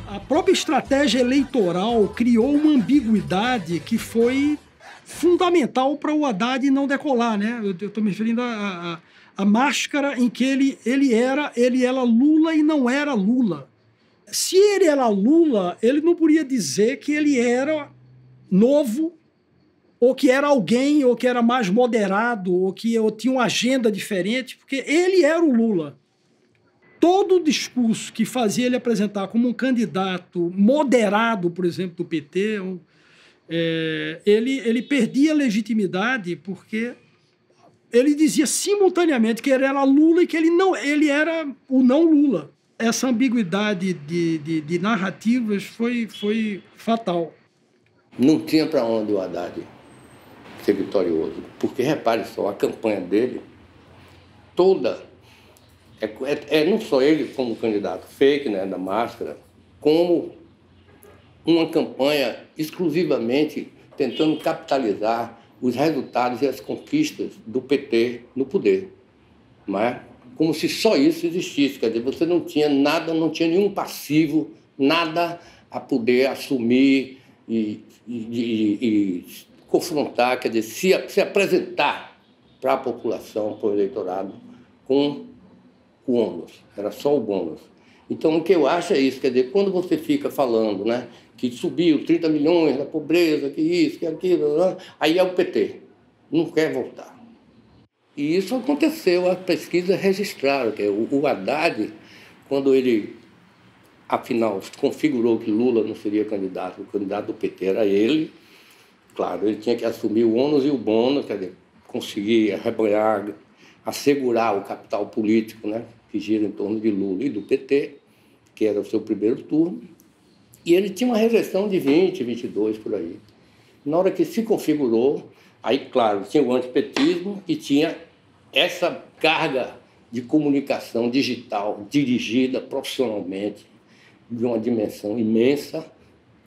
A própria estratégia eleitoral criou uma ambiguidade que foi fundamental para o Haddad não decolar, né? Eu estou me referindo à máscara em que ele era Lula e não era Lula. Se ele era Lula, ele não podia dizer que ele era novo, ou que era alguém, ou que era mais moderado, ou que tinha uma agenda diferente, porque ele era o Lula. Todo o discurso que fazia ele apresentar como um candidato moderado, por exemplo, do PT, ele perdia legitimidade porque ele dizia simultaneamente que ele era Lula e que ele era o não Lula. Essa ambiguidade de narrativas foi fatal. Não tinha para onde o Haddad ser vitorioso, porque repare só, a campanha dele toda não só ele como candidato fake, né, da máscara, como uma campanha exclusivamente tentando capitalizar os resultados e as conquistas do PT no poder. Mas como se só isso existisse, quer dizer, você não tinha nada, não tinha nenhum passivo, nada a poder assumir e confrontar, quer dizer, se apresentar para a população, para o eleitorado, com o ônus, era só o bônus. Então, o que eu acho é isso, quer dizer, quando você fica falando, né, que subiu 30 milhões da pobreza, que isso, que aquilo, aí é o PT, não quer voltar. E isso aconteceu, as pesquisas registraram, que o Haddad, quando ele, afinal, configurou que Lula não seria candidato, o candidato do PT era ele, claro, ele tinha que assumir o ônus e o bônus, quer dizer, conseguir arrebanhar, assegurar o capital político, né, que gira em torno de Lula e do PT, que era o seu primeiro turno, e ele tinha uma rejeição de 20, 22 por aí. Na hora que se configurou, aí, claro, tinha o antipetismo e tinha essa carga de comunicação digital dirigida profissionalmente de uma dimensão imensa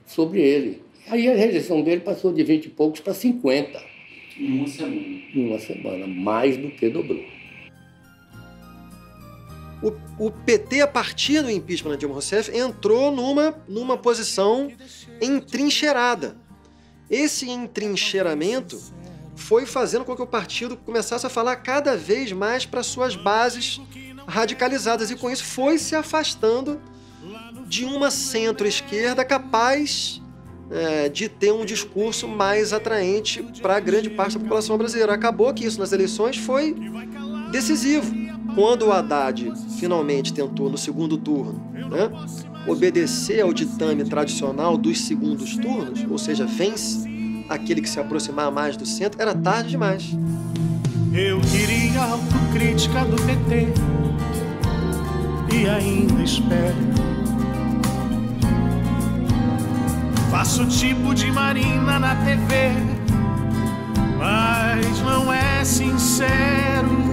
sobre ele. Aí a rejeição dele passou de 20 e poucos para 50. Em uma semana. Em uma semana, mais do que dobrou. O PT, a partir do impeachment de Dilma Rousseff, entrou numa posição entrincheirada. Esse entrincheiramento foi fazendo com que o partido começasse a falar cada vez mais para suas bases radicalizadas, e com isso foi se afastando de uma centro-esquerda capaz de ter um discurso mais atraente para a grande parte da população brasileira. Acabou que isso nas eleições foi decisivo. Quando o Haddad finalmente tentou, no segundo turno, obedecer ao ditame tradicional dos segundos turnos, ou seja, vence aquele que se aproximar mais do centro, era tarde demais. Eu queria a autocrítica do PT e ainda espero. Faço tipo de Marina na TV, mas não é sincero.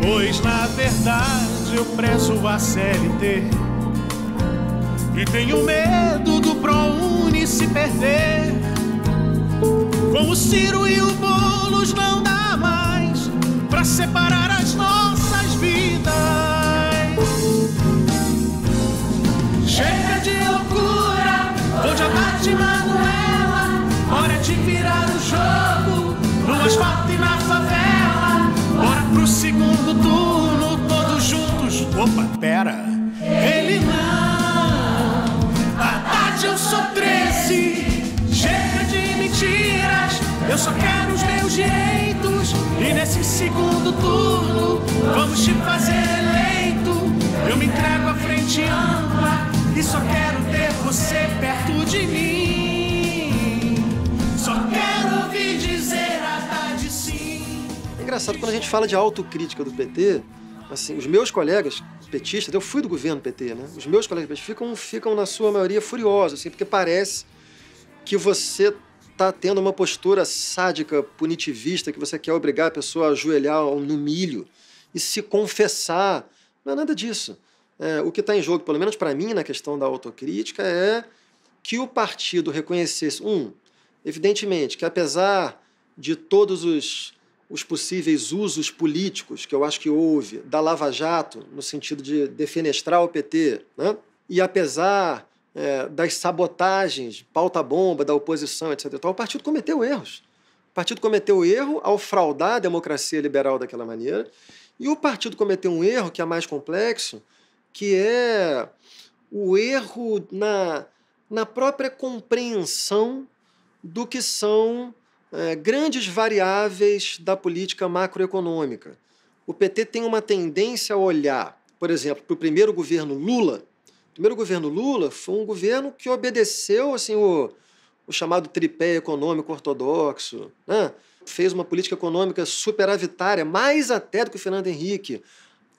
Pois na verdade eu prezo a CLT e tenho medo do ProUni se perder. Com o Ciro e o Boulos não dá mais pra separar as nossas vidas. Chega de loucura, onde abate Manuela. Hora de virar o jogo no asfalto e na favela. Bora pro segundo turno, todos juntos. Opa, pera. Ele não. Haddad, eu sou 13. Chega de mentiras. Eu só quero os meus direitos. E nesse segundo turno, vamos te fazer eleito. Eu me entrego à frente ampla. E só quero ter você perto de mim. Só quero ouvir dizer Haddad sim. É engraçado, quando a gente fala de autocrítica do PT, assim, os meus colegas petistas, eu fui do governo PT, né? Os meus colegas petistas ficam na sua maioria furiosos, assim, porque parece que você está tendo uma postura sádica, punitivista, que você quer obrigar a pessoa a ajoelhar no milho e se confessar. Não é nada disso. O que está em jogo, pelo menos para mim, na questão da autocrítica, é que o partido reconhecesse, evidentemente, que apesar de todos os possíveis usos políticos que eu acho que houve da Lava Jato, no sentido de defenestrar o PT, né? E apesar das sabotagens, pauta-bomba da oposição, etc., o partido cometeu erros. O partido cometeu erro ao fraudar a democracia liberal daquela maneira, e o partido cometeu um erro que é mais complexo, que é o erro na própria compreensão do que são grandes variáveis da política macroeconômica. O PT tem uma tendência a olhar, por exemplo, para o primeiro governo Lula. O primeiro governo Lula foi um governo que obedeceu assim, o chamado tripé econômico ortodoxo, né? Fez uma política econômica superavitária, mais até do que o Fernando Henrique.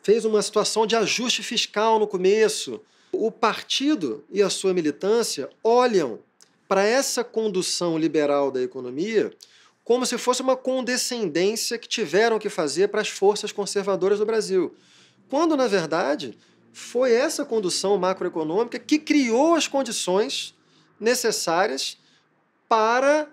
Fez uma situação de ajuste fiscal no começo. O partido e a sua militância olham para essa condução liberal da economia como se fosse uma condescendência que tiveram que fazer para as forças conservadoras do Brasil. Quando, na verdade, foi essa condução macroeconômica que criou as condições necessárias para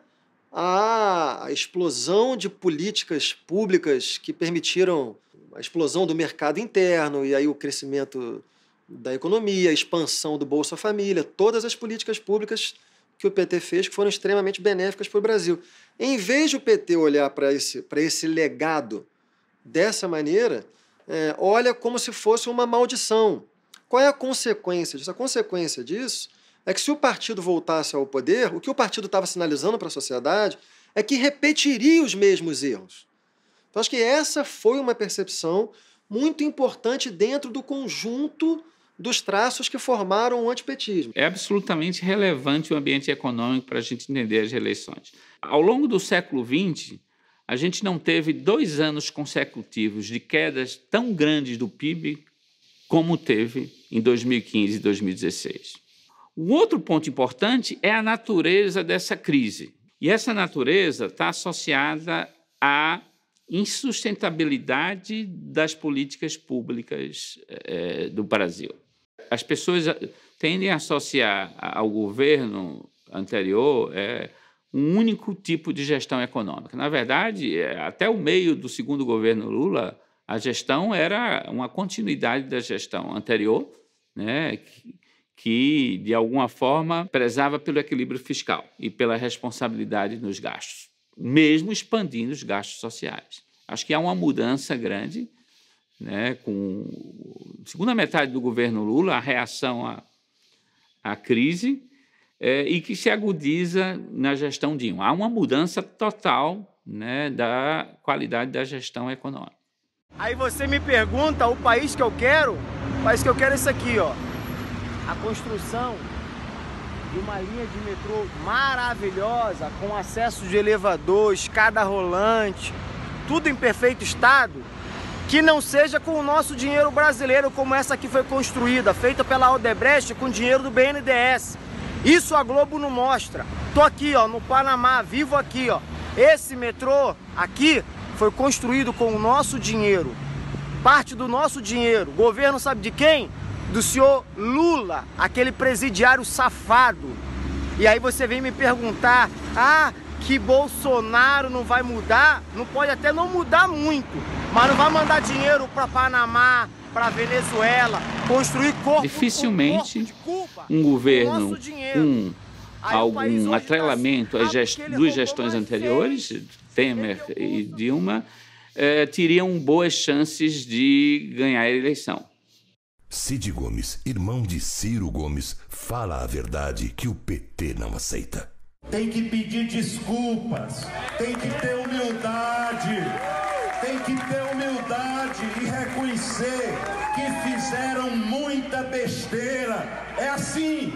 a explosão de políticas públicas que permitiram a explosão do mercado interno e aí o crescimento da economia, a expansão do Bolsa Família, todas as políticas públicas que o PT fez que foram extremamente benéficas para o Brasil. Em vez de o PT olhar para esse legado dessa maneira, olha como se fosse uma maldição. Qual é a consequência disso? A consequência disso é que se o partido voltasse ao poder, o que o partido estava sinalizando para a sociedade é que repetiria os mesmos erros. Então, acho que essa foi uma percepção muito importante dentro do conjunto dos traços que formaram o antipetismo. É absolutamente relevante o ambiente econômico para a gente entender as eleições. Ao longo do século XX, a gente não teve 2 anos consecutivos de quedas tão grandes do PIB como teve em 2015 e 2016. O outro ponto importante é a natureza dessa crise. E essa natureza está associada à insustentabilidade das políticas públicas do Brasil. As pessoas tendem a associar ao governo anterior um único tipo de gestão econômica. Na verdade, até o meio do segundo governo Lula, a gestão era uma continuidade da gestão anterior, né, que, de alguma forma, prezava pelo equilíbrio fiscal e pela responsabilidade nos gastos, mesmo expandindo os gastos sociais. Acho que há uma mudança grande, né, com a segunda metade do governo Lula, a reação à crise, e que se agudiza na gestão Dilma. Há uma mudança total, né, da qualidade da gestão econômica. Aí você me pergunta o país que eu quero é esse aqui, ó. A construção de uma linha de metrô maravilhosa, com acesso de elevador, escada rolante, tudo em perfeito estado, que não seja com o nosso dinheiro brasileiro, como essa aqui foi construída, feita pela Odebrecht com dinheiro do BNDES. Isso a Globo não mostra. Tô aqui, ó, no Panamá, vivo aqui, ó. Esse metrô aqui foi construído com o nosso dinheiro. Parte do nosso dinheiro. Governo sabe de quem? Do senhor Lula, aquele presidiário safado. E aí você vem me perguntar, que Bolsonaro não vai mudar? Não pode até não mudar muito, mas não vai mandar dinheiro para Panamá, para Venezuela, construir corpo. Dificilmente um governo com algum atrelamento às duas gestões anteriores, Temer e Dilma, teriam boas chances de ganhar a eleição. Cid Gomes, irmão de Ciro Gomes, fala a verdade que o PT não aceita. Tem que pedir desculpas, tem que ter humildade, e reconhecer que fizeram muita besteira. É assim,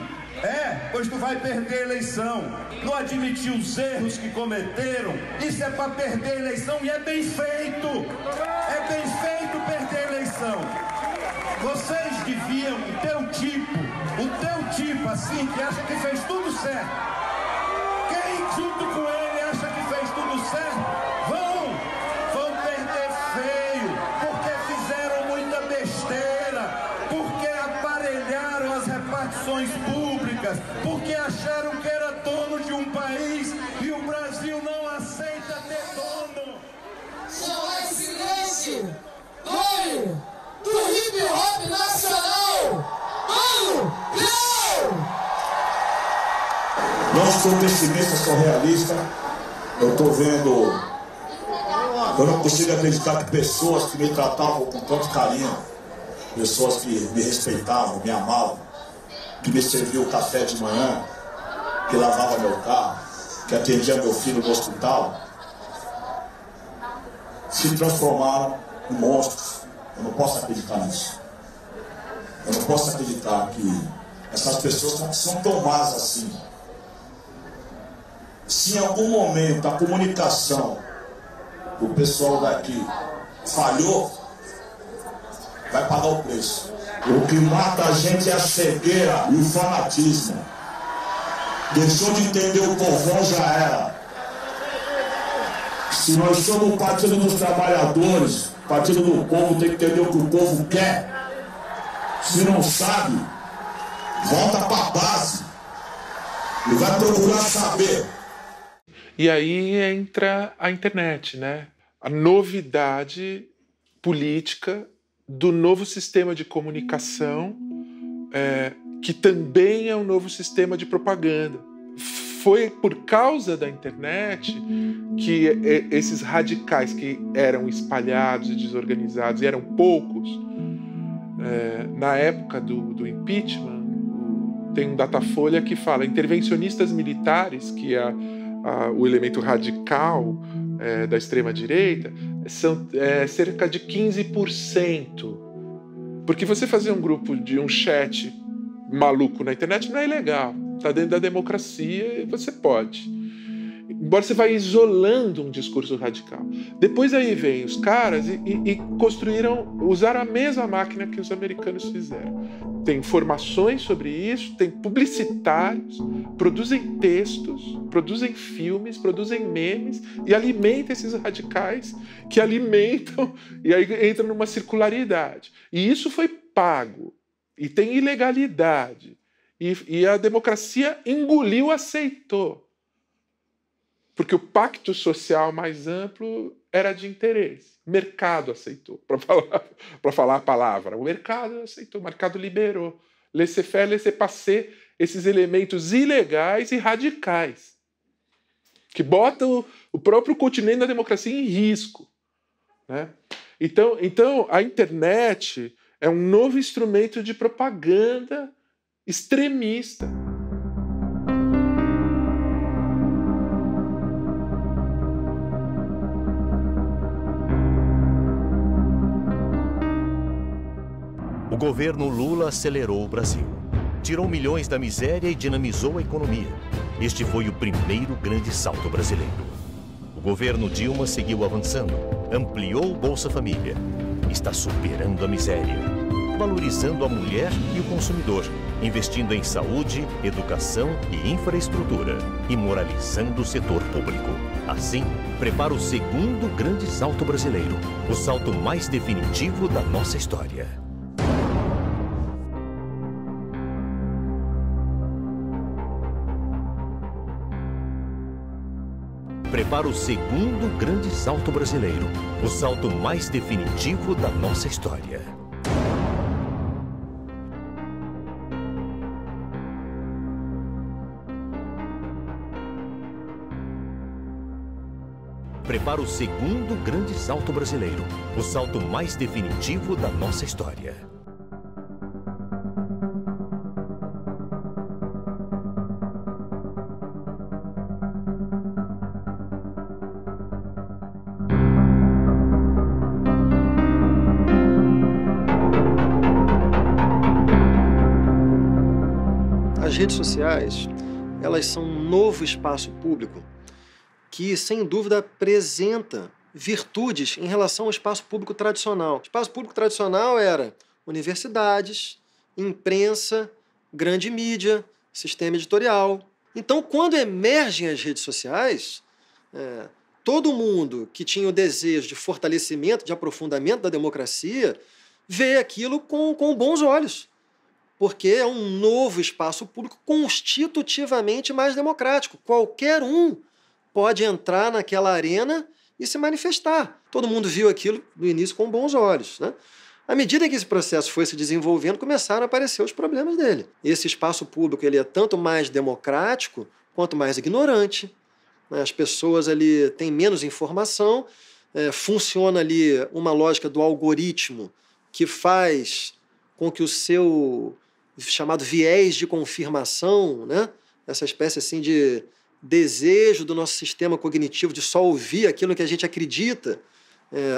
pois tu vai perder a eleição. Não admitir os erros que cometeram, isso é para perder a eleição e é bem feito. É bem feito perder a eleição. Vocês deviam, o teu tipo assim, que acha que fez tudo certo. Quem junto com ele acha que fez tudo certo, vão perder feio, porque fizeram muita besteira, porque aparelharam as repartições públicas, porque acharam que era dono de um país e o Brasil não aceita ter dono. Só é silêncio, banho do hip hop nacional. Não sou pessimista, sou realista. Eu tô vendo. Eu não consigo acreditar que pessoas que me tratavam com tanto carinho, pessoas que me respeitavam, me amavam, que me serviam café de manhã, que lavava meu carro, que atendia meu filho no hospital, se transformaram em monstros. Eu não posso acreditar nisso. Eu não posso acreditar que essas pessoas são tão más assim. Se em algum momento a comunicação do pessoal daqui falhou, vai pagar o preço. O que mata a gente é a cegueira e o fanatismo. Deixou de entender o povão, já era. Se nós somos o Partido dos Trabalhadores, o Partido do Povo, tem que entender o que o povo quer. Se não sabe, volta para a base e vai procurar saber. E aí entra a internet, né? A novidade política do novo sistema de comunicação, que também é um novo sistema de propaganda. Foi por causa da internet que esses radicais que eram espalhados e desorganizados, e eram poucos, na época do impeachment, tem um Datafolha que fala intervencionistas militares, que é o elemento radical da extrema-direita, são cerca de 15%. Porque você fazer um grupo de um chat maluco na internet não é ilegal. Está dentro da democracia e você pode. embora você vai isolando um discurso radical. Depois aí vem os caras e usaram a mesma máquina que os americanos fizeram. Tem informações sobre isso, tem publicitários, produzem textos, produzem filmes, produzem memes e alimentam esses radicais que alimentam e aí entra numa circularidade. E isso foi pago e tem ilegalidade. E a democracia engoliu, aceitou. Porque o pacto social mais amplo era de interesse. O mercado aceitou, para falar a palavra. O mercado aceitou, o mercado liberou. Laissez-faire, laissez-passer, esses elementos ilegais e radicais, que botam o próprio continente da democracia em risco. Né? Então, a internet é um novo instrumento de propaganda extremista. O governo Lula acelerou o Brasil. Tirou milhões da miséria e dinamizou a economia. Este foi o primeiro grande salto brasileiro. O governo Dilma seguiu avançando, ampliou o Bolsa Família. Está superando a miséria, valorizando a mulher e o consumidor, investindo em saúde, educação e infraestrutura e moralizando o setor público. Assim, prepara o segundo grande salto brasileiro, o salto mais definitivo da nossa história. Prepara o segundo grande salto brasileiro, o salto mais definitivo da nossa história. Prepara o segundo grande salto brasileiro, o salto mais definitivo da nossa história. As redes sociais, elas são um novo espaço público que, sem dúvida, apresenta virtudes em relação ao espaço público tradicional. O espaço público tradicional era universidades, imprensa, grande mídia, sistema editorial. Então, quando emergem as redes sociais, todo mundo que tinha o desejo de fortalecimento, de aprofundamento da democracia, vê aquilo com bons olhos, porque é um novo espaço público constitutivamente mais democrático. Qualquer um pode entrar naquela arena e se manifestar. Todo mundo viu aquilo no início com bons olhos, né? À medida que esse processo foi se desenvolvendo, começaram a aparecer os problemas dele. Esse espaço público ele é tanto mais democrático quanto mais ignorante. As pessoas ali têm menos informação, funciona ali uma lógica do algoritmo que faz com que o seu chamado viés de confirmação, né? Essa espécie assim de desejo do nosso sistema cognitivo de só ouvir aquilo que a gente acredita.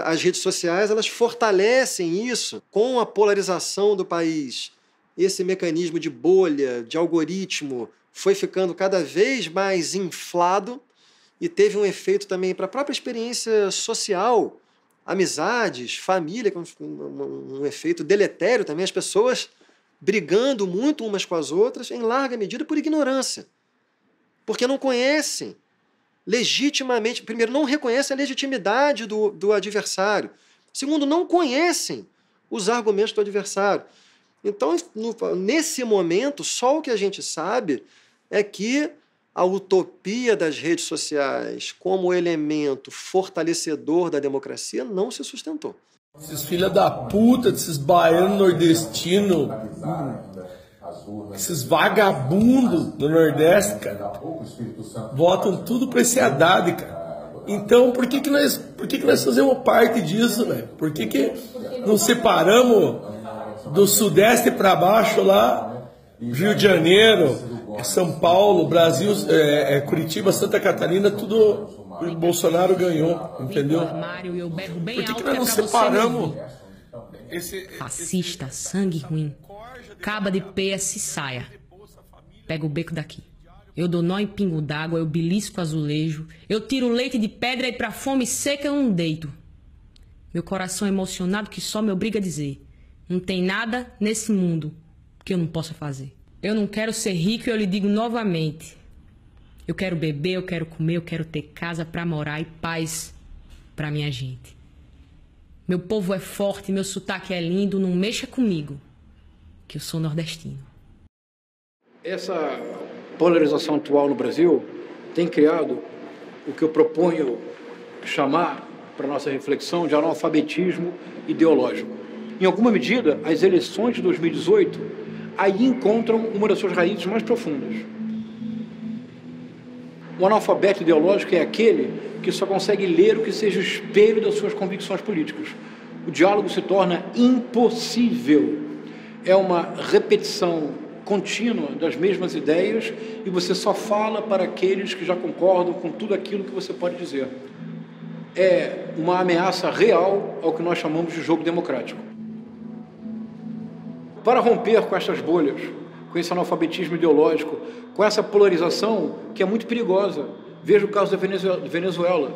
As redes sociais elas fortalecem isso com a polarização do país. Esse mecanismo de bolha, de algoritmo, foi ficando cada vez mais inflado e teve um efeito também para a própria experiência social, amizades, família, um efeito deletério também, as pessoas brigando muito umas com as outras, em larga medida por ignorância. Porque não conhecem legitimamente, primeiro, não reconhecem a legitimidade do adversário. Segundo, não conhecem os argumentos do adversário. Então, nesse momento, só o que a gente sabe é que a utopia das redes sociais como elemento fortalecedor da democracia não se sustentou. Esses filha da puta, desses baianos nordestinos, esses vagabundos do Nordeste, cara, votam tudo pra esse Haddad, cara. Então, por que nós fazemos parte disso, velho? Por que não separamos do Sudeste pra baixo lá, Rio de Janeiro, São Paulo, Brasil, Curitiba, Santa Catarina, tudo o Bolsonaro ganhou, entendeu? Por que nós não separamos? Fascista, sangue ruim. Caba de PS saia. Pega o beco daqui. Eu dou nó em pingo d'água, eu belisco azulejo, eu tiro leite de pedra e pra fome seca eu não deito. Meu coração é emocionado que só me obriga a dizer: não tem nada nesse mundo que eu não possa fazer. Eu não quero ser rico e eu lhe digo novamente: eu quero beber, eu quero comer, eu quero ter casa pra morar e paz pra minha gente. Meu povo é forte, meu sotaque é lindo, não mexa comigo, que eu sou nordestino. Essa polarização atual no Brasil tem criado o que eu proponho chamar para nossa reflexão de analfabetismo ideológico. Em alguma medida, as eleições de 2018 aí encontram uma das suas raízes mais profundas. O analfabeto ideológico é aquele que só consegue ler o que seja o espelho das suas convicções políticas. O diálogo se torna impossível. É uma repetição contínua das mesmas ideias e você só fala para aqueles que já concordam com tudo aquilo que você pode dizer. É uma ameaça real ao que nós chamamos de jogo democrático. Para romper com essas bolhas, com esse analfabetismo ideológico, com essa polarização que é muito perigosa, veja o caso da Venezuela.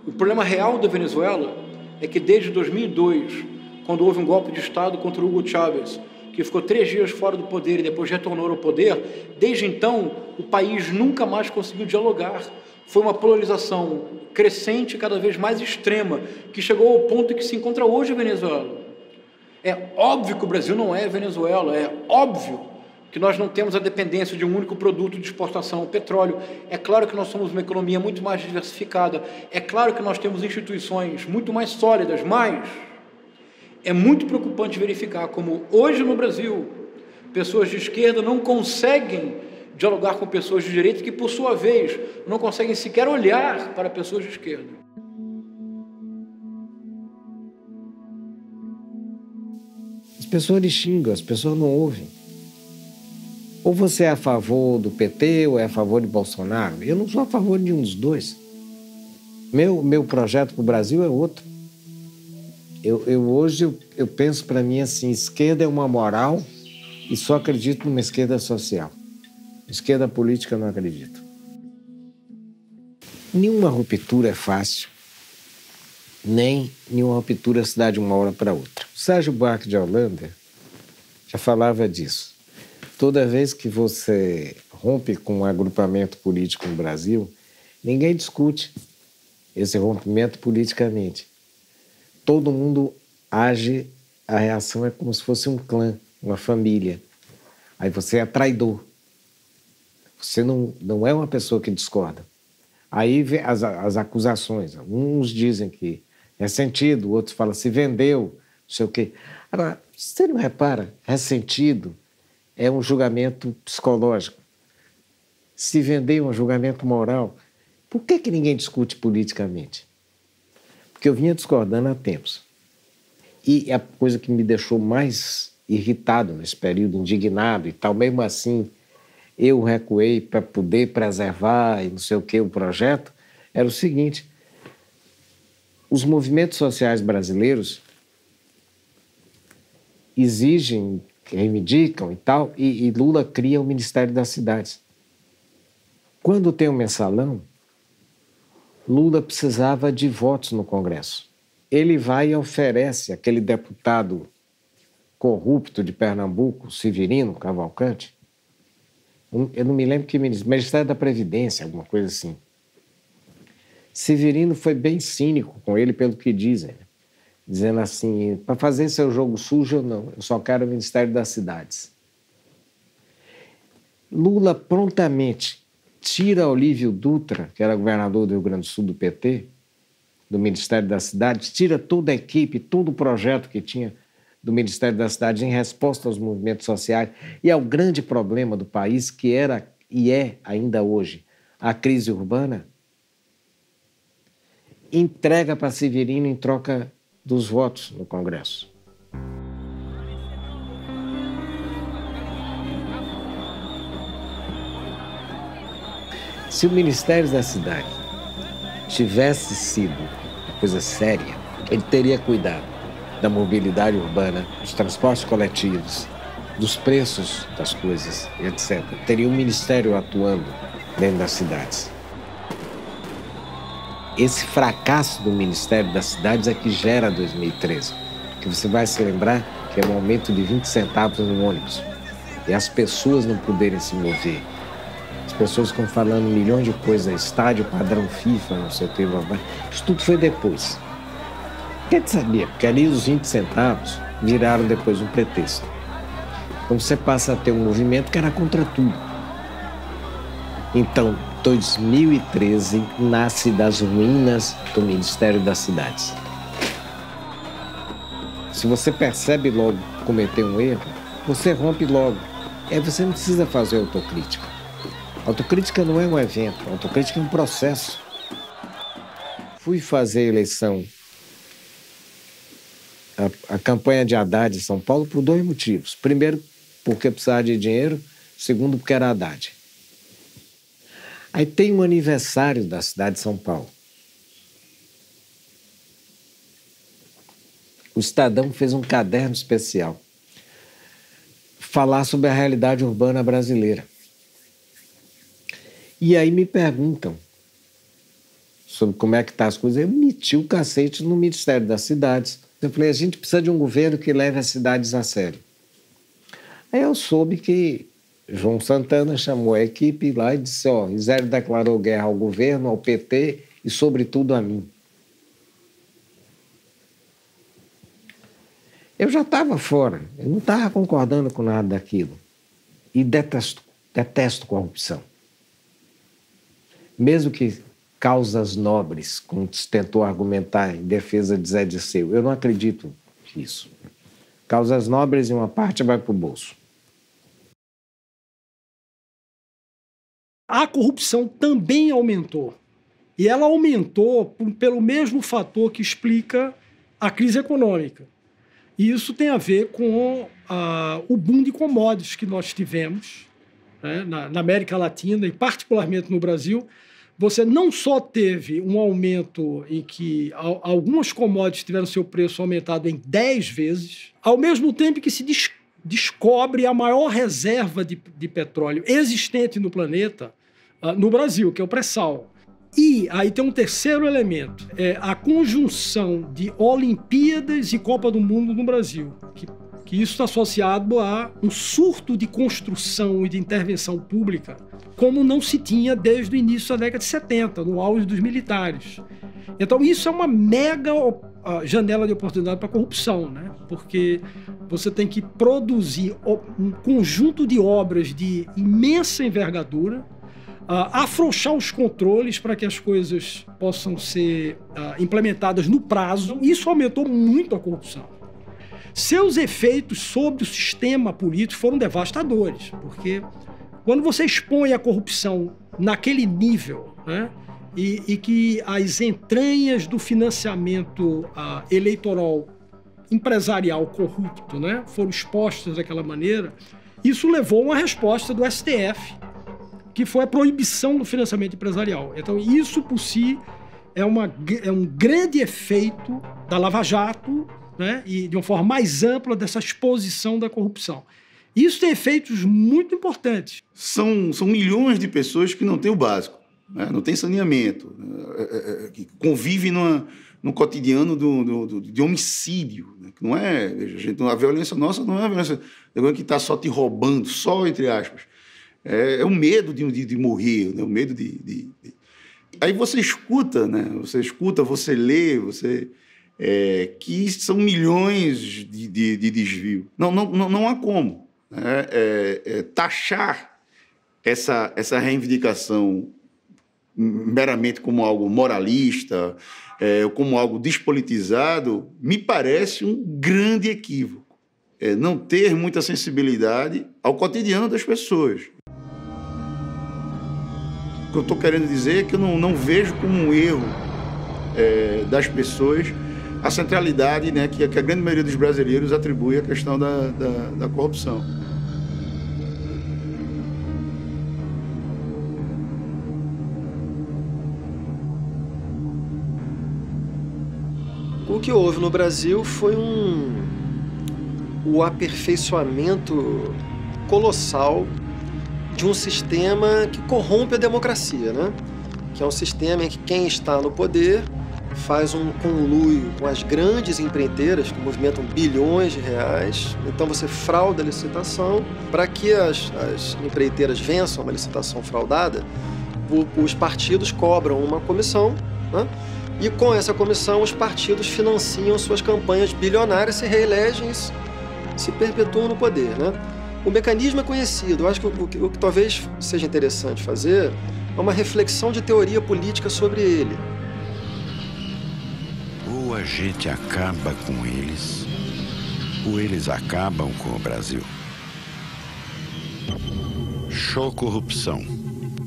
O problema real da Venezuela é que desde 2002, quando houve um golpe de Estado contra Hugo Chávez, que ficou 3 dias fora do poder e depois retornou ao poder, desde então o país nunca mais conseguiu dialogar. Foi uma polarização crescente, cada vez mais extrema, que chegou ao ponto em que se encontra hoje a Venezuela. É óbvio que o Brasil não é Venezuela, é óbvio que nós não temos a dependência de um único produto de exportação, o petróleo. É claro que nós somos uma economia muito mais diversificada, é claro que nós temos instituições muito mais sólidas, mas é muito preocupante verificar como hoje no Brasil pessoas de esquerda não conseguem dialogar com pessoas de direita que, por sua vez, não conseguem sequer olhar para pessoas de esquerda. As pessoas xingam, as pessoas não ouvem. Ou você é a favor do PT ou é a favor de Bolsonaro. Eu não sou a favor de nenhum dos dois. Meu projeto para o Brasil é outro. Hoje eu penso para mim assim, esquerda é uma moral e só acredito numa esquerda social. Esquerda política eu não acredito. Nenhuma ruptura é fácil, nem nenhuma ruptura se dá de uma hora para outra. O Sérgio Buarque de Holanda já falava disso. Toda vez que você rompe com um agrupamento político no Brasil, ninguém discute esse rompimento politicamente. Todo mundo age, a reação é como se fosse um clã, uma família. Aí você é traidor. Você não é uma pessoa que discorda. Aí vem as acusações. Uns dizem que é ressentido, outros falam se vendeu, não sei o quê. Agora, você não repara, ressentido é um julgamento psicológico. Se vender é um julgamento moral. Por que ninguém discute politicamente? Porque eu vinha discordando há tempos. E a coisa que me deixou mais irritado nesse período, indignado e tal, mesmo assim, eu recuei para poder preservar e não sei o que o projeto, era o seguinte: os movimentos sociais brasileiros exigem, reivindicam e tal, e Lula cria o Ministério das Cidades. Quando tem um mensalão, Lula precisava de votos no Congresso. Ele vai e oferece aquele deputado corrupto de Pernambuco, Severino Cavalcante, eu não me lembro que Ministério da Previdência, alguma coisa assim. Severino foi bem cínico com ele, pelo que dizem, né? Dizendo assim, para fazer seu jogo sujo, não, eu só quero o Ministério das Cidades. Lula prontamente tira Olívio Dutra, que era governador do Rio Grande do Sul do PT, do Ministério das Cidades, tira toda a equipe, todo o projeto que tinha do Ministério das Cidades em resposta aos movimentos sociais e ao grande problema do país, que era e é ainda hoje a crise urbana, entrega para Severino em troca dos votos no Congresso. Se o Ministério da Cidade tivesse sido uma coisa séria, ele teria cuidado da mobilidade urbana, dos transportes coletivos, dos preços das coisas, etc. Teria um ministério atuando dentro das cidades. Esse fracasso do Ministério das Cidades é que gera 2013. Que você vai se lembrar que é um aumento de 20 centavos no ônibus. E as pessoas não poderem se mover. As pessoas ficam falando milhões de coisas, estádio, padrão FIFA, não sei o que. Isso tudo foi depois. Quer te saber? Porque ali os 20 centavos viraram depois um pretexto. Então você passa a ter um movimento que era contra tudo. Então, 2013 nasce das ruínas do Ministério das Cidades. Se você percebe logo cometer um erro, você rompe logo. Aí você não precisa fazer autocrítica. Autocrítica não é um evento, autocrítica é um processo. Fui fazer a eleição, a campanha de Haddad em São Paulo por 2 motivos. Primeiro, porque precisava de dinheiro. Segundo, porque era Haddad. Aí tem um aniversário da cidade de São Paulo. O Estadão fez um caderno especial. Falar sobre a realidade urbana brasileira. E aí me perguntam sobre como é que estão as coisas. Eu meti o cacete no Ministério das Cidades. Eu falei, a gente precisa de um governo que leve as cidades a sério. Aí eu soube que João Santana chamou a equipe lá e disse, ó, Isélio declarou guerra ao governo, ao PT e, sobretudo, a mim. Eu já estava fora, eu não estava concordando com nada daquilo. E detesto corrupção. Mesmo que causas nobres, como se tentou argumentar em defesa de Zé Disseu, eu não acredito nisso. Causas nobres e uma parte vai para o bolso. A corrupção também aumentou. E ela aumentou pelo mesmo fator que explica a crise econômica. E isso tem a ver com o boom de commodities que nós tivemos, né, na América Latina e particularmente no Brasil. Você não só teve um aumento em que algumas commodities tiveram seu preço aumentado em 10 vezes, ao mesmo tempo que se descobre a maior reserva de petróleo existente no planeta, no Brasil, que é o pré-sal. E aí tem um terceiro elemento, é a conjunção de Olimpíadas e Copa do Mundo no Brasil, que isso está associado a um surto de construção e de intervenção pública, como não se tinha desde o início da década de 70, no auge dos militares. Então isso é uma mega janela de oportunidade para a corrupção, né? Porque você tem que produzir um conjunto de obras de imensa envergadura, afrouxar os controles para que as coisas possam ser implementadas no prazo. Isso aumentou muito a corrupção. Seus efeitos sobre o sistema político foram devastadores, porque quando você expõe a corrupção naquele nível, né, e que as entranhas do financiamento eleitoral empresarial corrupto, né, foram expostas daquela maneira, isso levou a uma resposta do STF, que foi a proibição do financiamento empresarial. Então, isso por si é um grande efeito da Lava Jato, né, e de uma forma mais ampla dessa exposição da corrupção. Isso tem efeitos muito importantes. São milhões de pessoas que não têm o básico, né? Não tem saneamento, que convivem no cotidiano de homicídio. Né? Não é, a violência nossa não é a violência que está só te roubando, só entre aspas. É o medo de morrer, né? O medo de... Aí você escuta, né? Você lê, que são milhões de desvio. Não há como taxar essa reivindicação meramente como algo moralista, como algo despolitizado, me parece um grande equívoco. Não ter muita sensibilidade ao cotidiano das pessoas. O que eu estou querendo dizer é que eu não vejo como um erro das pessoas a centralidade, né, que a grande maioria dos brasileiros atribui à questão da corrupção. O que houve no Brasil foi o aperfeiçoamento colossal de um sistema que corrompe a democracia, né? Que é um sistema em que quem está no poder faz um conluio com as grandes empreiteiras que movimentam bilhões de reais. Então você frauda a licitação. Para que as empreiteiras vençam uma licitação fraudada, os partidos cobram uma comissão, né? E com essa comissão os partidos financiam suas campanhas bilionárias, se reelegem, se perpetuam no poder, né? O mecanismo é conhecido. Eu acho que o que talvez seja interessante fazer é uma reflexão de teoria política sobre ele. Ou a gente acaba com eles, ou eles acabam com o Brasil. Show Corrupção,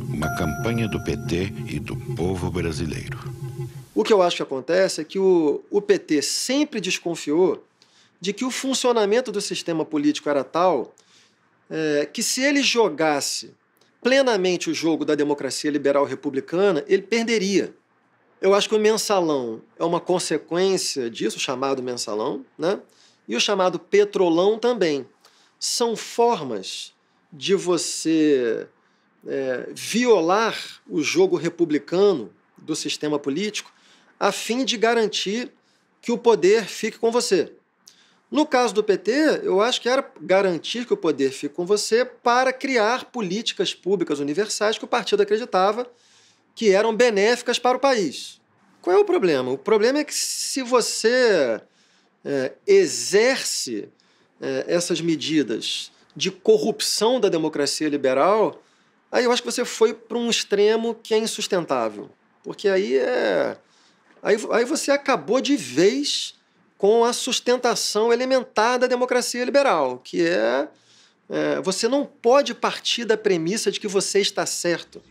uma campanha do PT e do povo brasileiro. O que eu acho que acontece é que o PT sempre desconfiou de que o funcionamento do sistema político era tal que se ele jogasse plenamente o jogo da democracia liberal republicana, ele perderia. Eu acho que o mensalão é uma consequência disso, o chamado mensalão, né? E o chamado petrolão também. São formas de você violar o jogo republicano do sistema político a fim de garantir que o poder fique com você. No caso do PT, eu acho que era garantir que o poder fique com você para criar políticas públicas universais que o partido acreditava que eram benéficas para o país. Qual é o problema? O problema é que se você exerce essas medidas de corrupção da democracia liberal, aí eu acho que você foi para um extremo que é insustentável. Porque aí você acabou de vez com a sustentação elementar da democracia liberal, que você não pode partir da premissa de que você está certo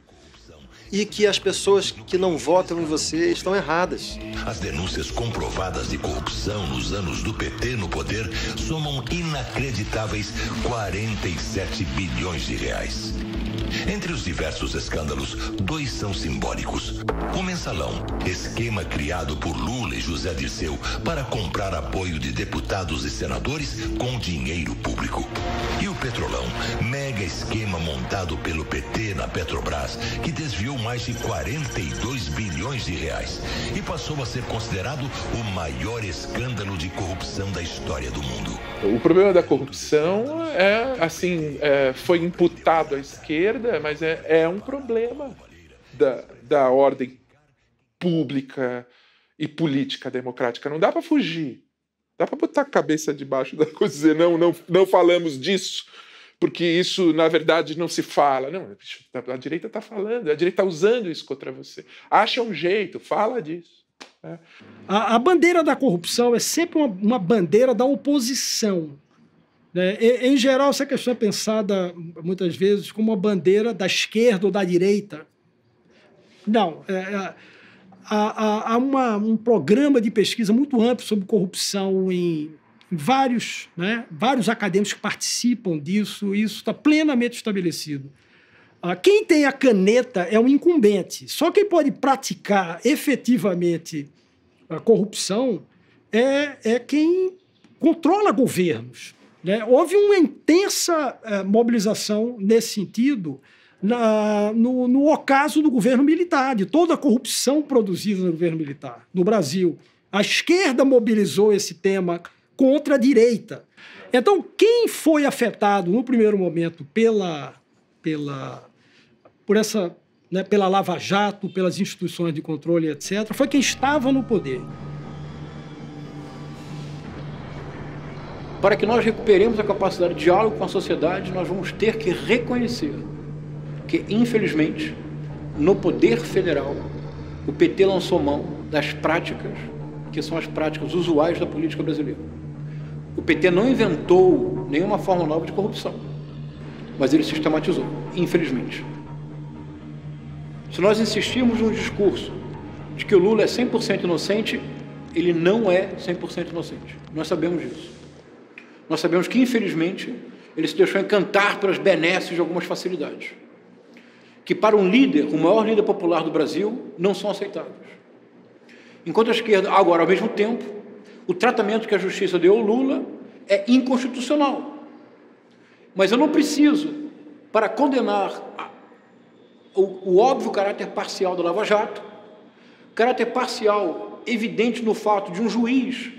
e que as pessoas que não votam em você estão erradas. As denúncias comprovadas de corrupção nos anos do PT no poder somam inacreditáveis 47 bilhões de reais. Entre os diversos escândalos, 2 são simbólicos. O mensalão, esquema criado por Lula e José Dirceu para comprar apoio de deputados e senadores com dinheiro público. E o petrolão, mega esquema montado pelo PT na Petrobras, que desviou mais de 42 bilhões de reais e passou a ser considerado o maior escândalo de corrupção da história do mundo. O problema da corrupção foi imputado à esquerda, mas é um problema da ordem pública e política democrática. Não dá para fugir. Dá para botar a cabeça debaixo da coisa e dizer não falamos disso, porque isso, na verdade, não se fala. Não, a direita está falando, a direita está usando isso contra você. Acha um jeito, fala disso. A bandeira da corrupção é sempre uma bandeira da oposição. Em geral, essa questão é pensada muitas vezes como uma bandeira da esquerda ou da direita. Não. Há um programa de pesquisa muito amplo sobre corrupção em vários acadêmicos que participam disso, e isso está plenamente estabelecido. Quem tem a caneta é um incumbente. Só quem pode praticar efetivamente a corrupção é quem controla governos. Houve uma intensa mobilização nesse sentido no ocaso do governo militar, de toda a corrupção produzida no governo militar no Brasil. A esquerda mobilizou esse tema contra a direita. Então, quem foi afetado no primeiro momento pela Lava Jato, pelas instituições de controle, etc., foi quem estava no poder. Para que nós recuperemos a capacidade de diálogo com a sociedade, nós vamos ter que reconhecer que, infelizmente, no poder federal, o PT lançou mão das práticas que são as práticas usuais da política brasileira. O PT não inventou nenhuma forma nova de corrupção, mas ele sistematizou, infelizmente. Se nós insistirmos no discurso de que o Lula é 100% inocente, ele não é 100% inocente. Nós sabemos disso. Nós sabemos que, infelizmente, ele se deixou encantar pelas benesses de algumas facilidades, que para um líder, o maior líder popular do Brasil, não são aceitáveis. Enquanto a esquerda, agora, ao mesmo tempo, o tratamento que a justiça deu ao Lula é inconstitucional. Mas eu não preciso, para condenar o óbvio caráter parcial da Lava Jato, caráter parcial evidente no fato de um juiz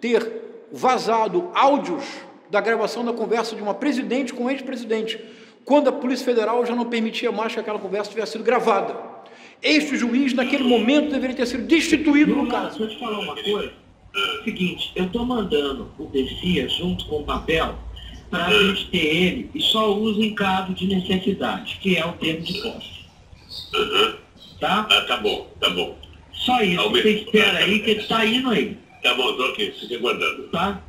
ter vazado áudios da gravação da conversa de uma presidente com um ex-presidente, quando a Polícia Federal já não permitia mais que aquela conversa tivesse sido gravada. Este juiz, naquele momento, deveria ter sido destituído no caso. Deixa eu te falar uma coisa. Seguinte, eu estou mandando o Descia junto com o papel para a gente ter ele e só usa em caso de necessidade, que é o termo de posse. Tá? Tá bom, tá bom. Só isso, você espera aí que ele está indo aí. Tá bom, tô aqui, fique aguardando. Tá?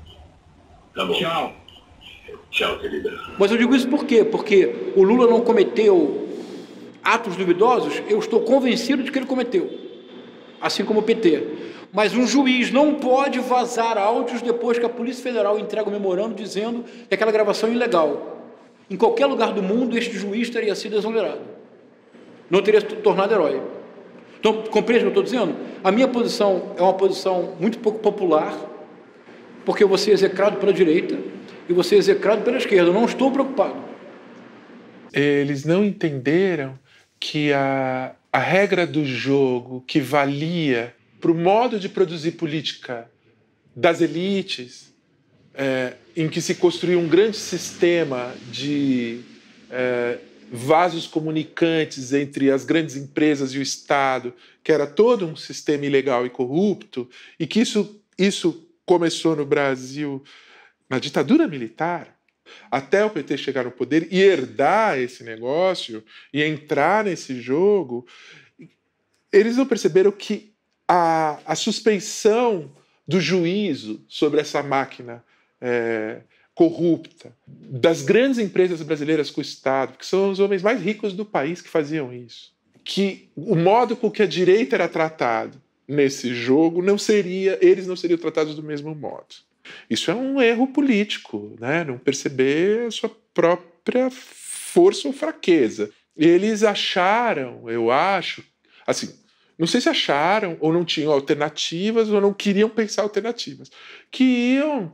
Tá bom. Tchau. Tchau, querida. Mas eu digo isso por quê? Porque o Lula não cometeu atos duvidosos, eu estou convencido de que ele cometeu, assim como o PT. Mas um juiz não pode vazar áudios depois que a Polícia Federal entrega o memorando dizendo que aquela gravação é ilegal. Em qualquer lugar do mundo, este juiz teria sido exonerado. Não teria se tornado herói. Então, compreende o que eu estou dizendo? A minha posição é uma posição muito pouco popular, porque eu vou ser execrado pela direita e vou ser execrado pela esquerda. Eu não estou preocupado. Eles não entenderam que a regra do jogo que valia para o modo de produzir política das elites, em que se construiu um grande sistema de vasos comunicantes entre as grandes empresas e o Estado, que era todo um sistema ilegal e corrupto, e que isso começou no Brasil na ditadura militar, até o PT chegar no poder e herdar esse negócio e entrar nesse jogo, eles não perceberam que a suspeição do juízo sobre essa máquina corrupta, das grandes empresas brasileiras com o Estado, que são os homens mais ricos do país que faziam isso, que o modo com que a direita era tratada nesse jogo eles não seriam tratados do mesmo modo. Isso é um erro político, né? Não perceber a sua própria força ou fraqueza. Eles acharam, eu acho, assim, não sei se acharam ou não tinham alternativas ou não queriam pensar alternativas, que iam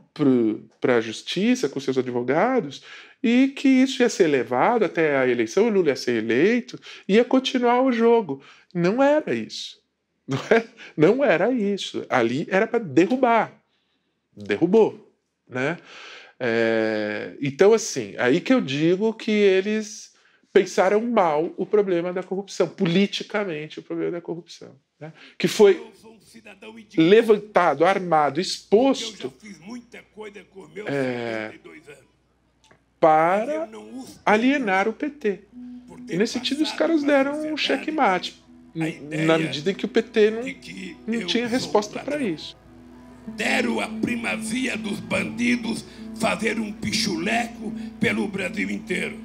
para a justiça com seus advogados e que isso ia ser levado até a eleição, o Lula ia ser eleito, ia continuar o jogo. Não era isso. Não era isso. Ali era para derrubar. Derrubou, né? Então, assim, aí que eu digo que eles pensaram mal o problema da corrupção, politicamente o problema da corrupção, né? Que foi levantado, armado, exposto para alienar o PT. E nesse sentido os caras deram um checkmate, na medida em que o PT não tinha resposta para isso. Deram a primazia dos bandidos fazer um pichuleco pelo Brasil inteiro.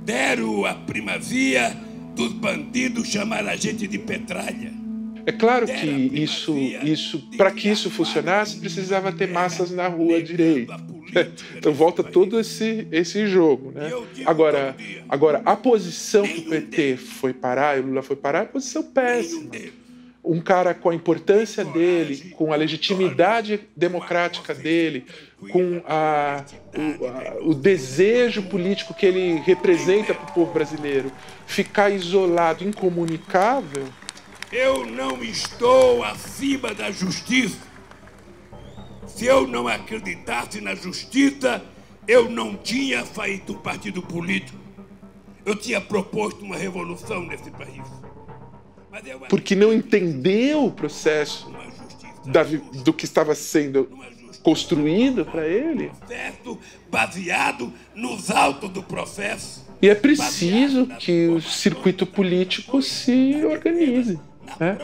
Deram a primazia dos bandidos chamar a gente de petralha. É claro que isso para que isso funcionasse, precisava ter massas na rua direito. Então volta todo esse jogo, né? Agora, a posição que o PT foi parar e o Lula foi parar é uma posição péssima. Um cara com a importância dele, com a legitimidade democrática dele, com o desejo político que ele representa para o povo brasileiro, ficar isolado, incomunicável. Eu não estou acima da justiça. Se eu não acreditasse na justiça, eu não tinha feito um partido político. Eu tinha proposto uma revolução nesse país. Porque não entendeu o processo do que estava sendo construído para ele. Baseado nos autos do processo. E é preciso que o circuito político se organize, né?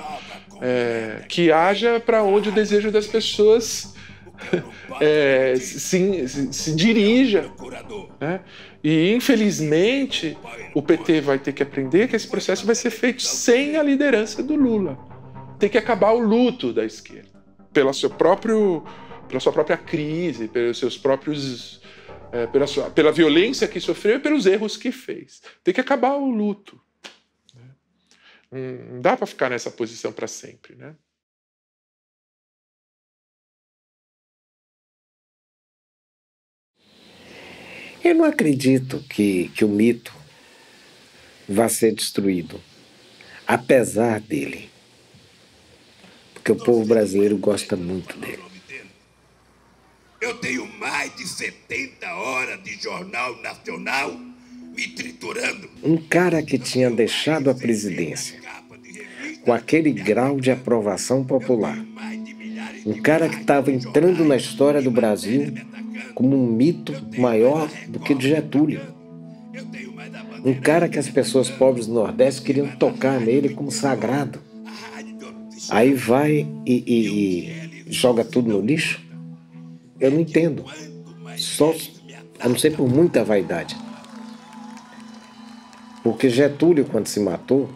Que haja para onde o desejo das pessoas se dirija, né? E, infelizmente, o PT vai ter que aprender que esse processo vai ser feito sem a liderança do Lula. Tem que acabar o luto da esquerda, pela sua própria crise, pelos seus próprios, pela violência que sofreu e pelos erros que fez. Tem que acabar o luto. Não dá para ficar nessa posição para sempre, né? Eu não acredito que o mito vá ser destruído, apesar dele. Porque o povo brasileiro gosta muito dele. Eu tenho mais de 70 horas de Jornal Nacional me triturando. Um cara que tinha deixado a presidência com aquele grau de aprovação popular. Um cara que estava entrando na história do Brasil como um mito maior do que de Getúlio. Um cara que as pessoas pobres do Nordeste queriam tocar nele como sagrado. Aí vai e joga tudo no lixo? Eu não entendo. Só, a não ser por muita vaidade. Porque Getúlio, quando se matou,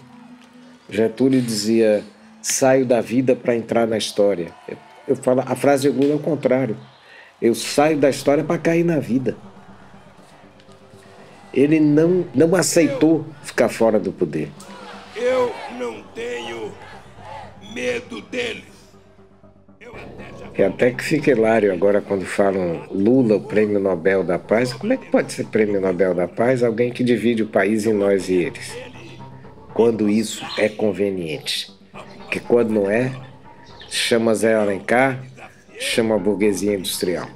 Getúlio dizia: saio da vida para entrar na história. Eu falo, a frase de Lula é o contrário. Eu saio da história para cair na vida. Ele não aceitou ficar fora do poder. Eu não tenho medo deles. É até que fica hilário agora quando falam Lula, o Prêmio Nobel da Paz. Como é que pode ser Prêmio Nobel da Paz alguém que divide o país em nós e eles? Quando isso é conveniente. Que quando não é, chama Zé Alencar, chama a burguesia industrial.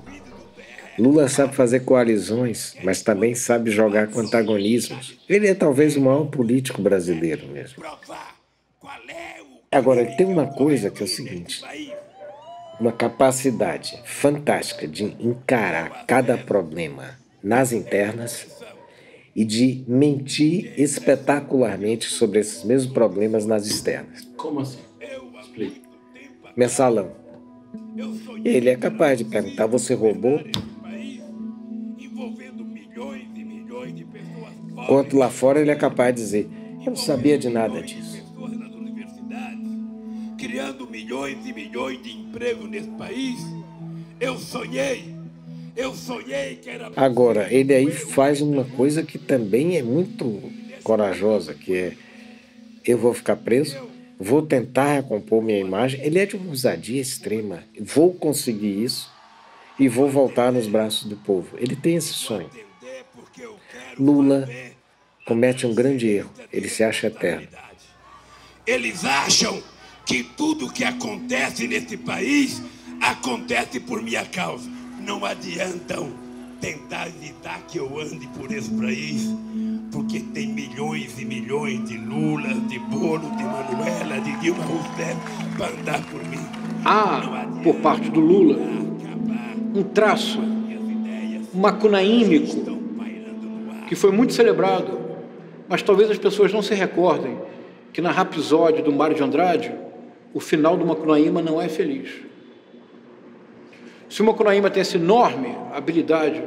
Lula sabe fazer coalizões, mas também sabe jogar com antagonismos. Ele é talvez o maior político brasileiro mesmo. Agora, ele tem uma coisa que é o seguinte: uma capacidade fantástica de encarar cada problema nas internas e de mentir espetacularmente sobre esses mesmos problemas nas externas. Como assim? Explique. Mensalão. Ele é capaz de perguntar: você roubou? Enquanto lá fora ele é capaz de dizer: eu não sabia de nada disso. Criando milhões e milhões de empregos nesse país, eu sonhei que era... Agora, ele aí faz uma coisa que também é muito corajosa, que é: eu vou ficar preso, vou tentar recompor minha imagem. Ele é de uma ousadia extrema. Vou conseguir isso e vou voltar nos braços do povo. Ele tem esse sonho. Lula comete um grande erro. Ele se acha eterno. Eles acham que tudo que acontece nesse país acontece por minha causa. Não adiantam tentar evitar que eu ande por esse país, porque tem milhões e milhões de Lulas, de Bolo, de Manuela, de Dilma Rousseff para andar por mim. Há, por parte do Lula, um traço macunaímico que foi muito celebrado, mas talvez as pessoas não se recordem que na Rapsódia do Mário de Andrade, o final do Macunaíma não é feliz. Se o Macunaíma tem essa enorme habilidade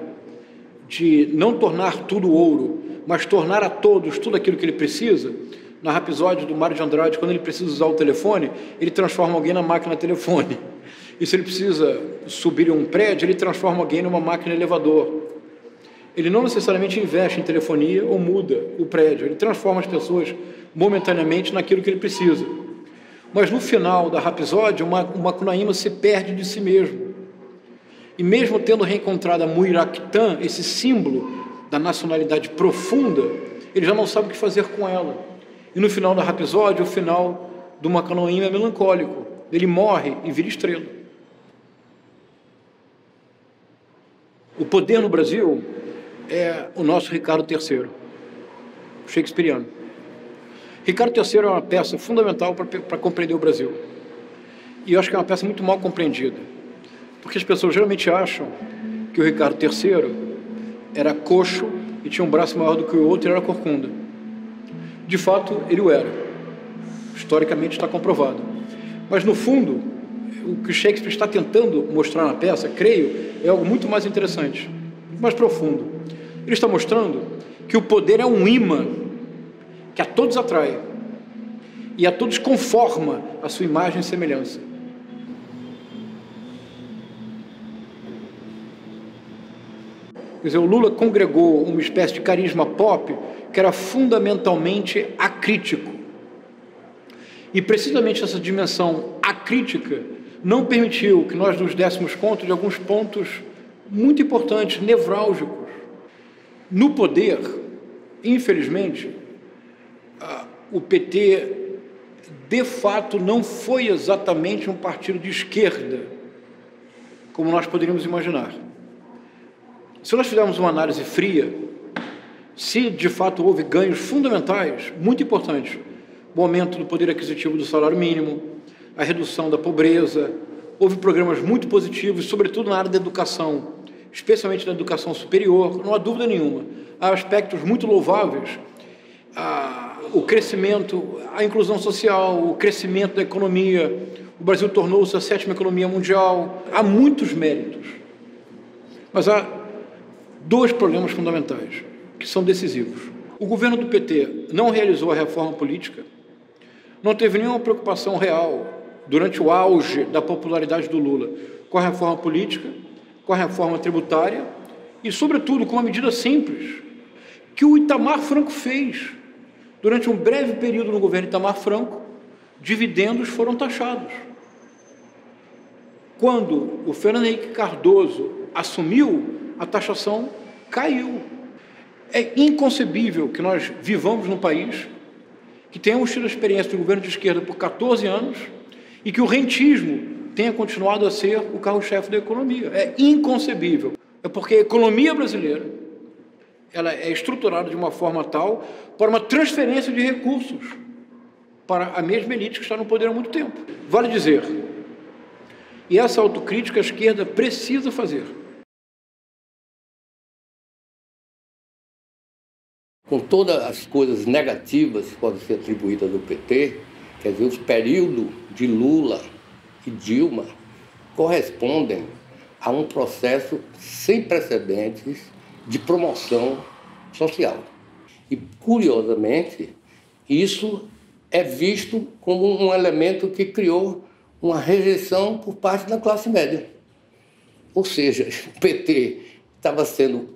de não tornar tudo ouro, mas tornar a todos tudo aquilo que ele precisa, na Rapsódia do Mário de Andrade, quando ele precisa usar o telefone, ele transforma alguém na máquina telefone. E se ele precisa subir em um prédio, ele transforma alguém numa máquina elevador. Ele não necessariamente investe em telefonia ou muda o prédio, ele transforma as pessoas momentaneamente naquilo que ele precisa. Mas no final da Rapsódia, o Macunaíma se perde de si mesmo. E mesmo tendo reencontrado a Muiractã, esse símbolo da nacionalidade profunda, ele já não sabe o que fazer com ela. E no final da Rapsódia, o final do Macunaíma é melancólico. Ele morre e vira estrela. O poder no Brasil é o nosso Ricardo III, shakespeariano. Ricardo III é uma peça fundamental para compreender o Brasil. E eu acho que é uma peça muito mal compreendida. Porque as pessoas geralmente acham que o Ricardo III era coxo e tinha um braço maior do que o outro e era corcunda. De fato, ele o era. Historicamente está comprovado. Mas, no fundo, o que Shakespeare está tentando mostrar na peça, creio, é algo muito mais interessante, muito mais profundo. Ele está mostrando que o poder é um imã que a todos atrai e a todos conforma a sua imagem e semelhança. Quer dizer, o Lula congregou uma espécie de carisma pop que era fundamentalmente acrítico. E precisamente essa dimensão acrítica não permitiu que nós nos dessemos conta de alguns pontos muito importantes, nevrálgicos, No poder, infelizmente, o PT, de fato, não foi exatamente um partido de esquerda, como nós poderíamos imaginar. Se nós fizermos uma análise fria, se de fato houve ganhos fundamentais, muito importantes, o aumento do poder aquisitivo do salário mínimo, a redução da pobreza, houve programas muito positivos, sobretudo na área da educação, especialmente na educação superior, não há dúvida nenhuma. Há aspectos muito louváveis, o crescimento, a inclusão social, o crescimento da economia. O Brasil tornou-se a 7ª economia mundial. Há muitos méritos. Mas há 2 problemas fundamentais, que são decisivos. O governo do PT não realizou a reforma política, não teve nenhuma preocupação real, durante o auge da popularidade do Lula, com a reforma política, com a reforma tributária e, sobretudo, com uma medida simples, que o Itamar Franco fez. Durante um breve período no governo Itamar Franco, dividendos foram taxados. Quando o Fernando Henrique Cardoso assumiu, a taxação caiu. É inconcebível que nós vivamos num país que tenhamos tido a experiência de governo de esquerda por 14 anos e que o rentismo tenha continuado a ser o carro-chefe da economia. É inconcebível. É porque a economia brasileira ela é estruturada de uma forma tal para uma transferência de recursos para a mesma elite que está no poder há muito tempo. Vale dizer, e essa autocrítica a esquerda precisa fazer. Com todas as coisas negativas que podem ser atribuídas ao PT, quer dizer, os períodos de Lula e Dilma correspondem a um processo sem precedentes de promoção social. E, curiosamente, isso é visto como um elemento que criou uma rejeição por parte da classe média. Ou seja, o PT estava sendo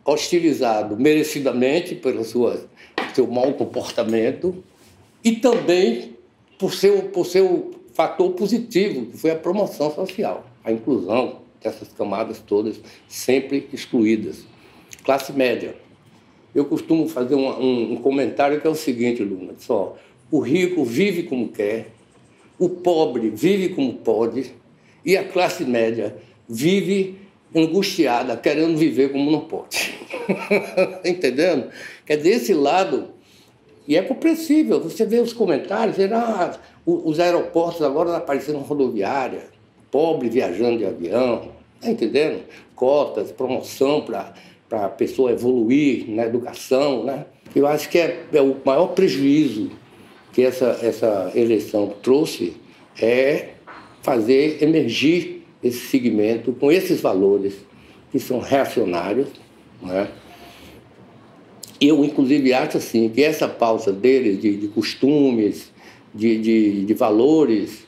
hostilizado merecidamente pelo seu mau comportamento e também por seu fator positivo, que foi a promoção social, a inclusão dessas camadas todas sempre excluídas. Classe média. Eu costumo fazer um comentário que é o seguinte, Luna, só, o rico vive como quer, o pobre vive como pode e a classe média vive angustiada, querendo viver como não pode. Entendendo? É desse lado, e é compreensível, você vê os comentários, os aeroportos agora aparecendo rodoviária, pobre viajando de avião, tá entendendo? Cotas, promoção para a pessoa evoluir na educação, né? Eu acho que é o maior prejuízo que essa eleição trouxe é fazer emergir esse segmento com esses valores que são reacionários, né? Eu, inclusive, acho assim, que essa pauta deles de costumes, de valores,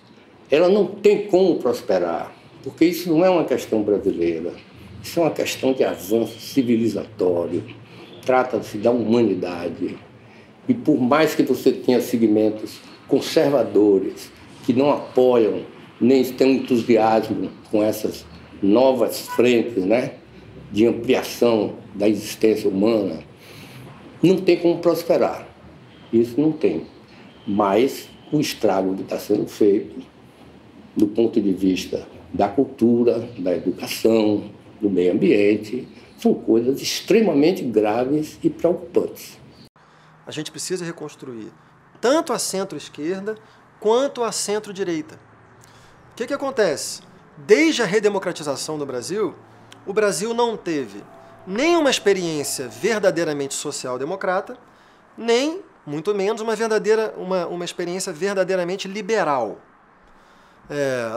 ela não tem como prosperar, porque isso não é uma questão brasileira, isso é uma questão de avanço civilizatório, trata-se da humanidade. E por mais que você tenha segmentos conservadores que não apoiam nem têm entusiasmo com essas novas frentes, né, de ampliação da existência humana, não tem como prosperar. Isso não tem. Mas o estrago que está sendo feito, do ponto de vista da cultura, da educação, do meio ambiente, são coisas extremamente graves e preocupantes. A gente precisa reconstruir tanto a centro-esquerda quanto a centro-direita. O que acontece? Desde a redemocratização do Brasil, o Brasil não teve nem uma experiência verdadeiramente social-democrata, nem, muito menos, uma experiência verdadeiramente liberal.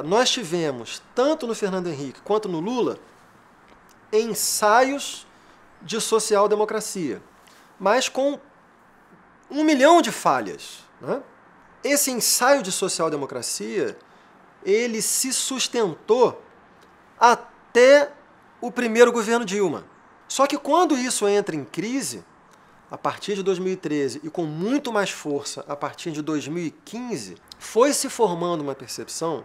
Nós tivemos, tanto no Fernando Henrique quanto no Lula, ensaios de social-democracia, mas com 1 milhão de falhas, né? Esse ensaio de social-democracia, ele se sustentou até o primeiro governo Dilma. Só que quando isso entra em crise, a partir de 2013 e com muito mais força a partir de 2015, foi se formando uma percepção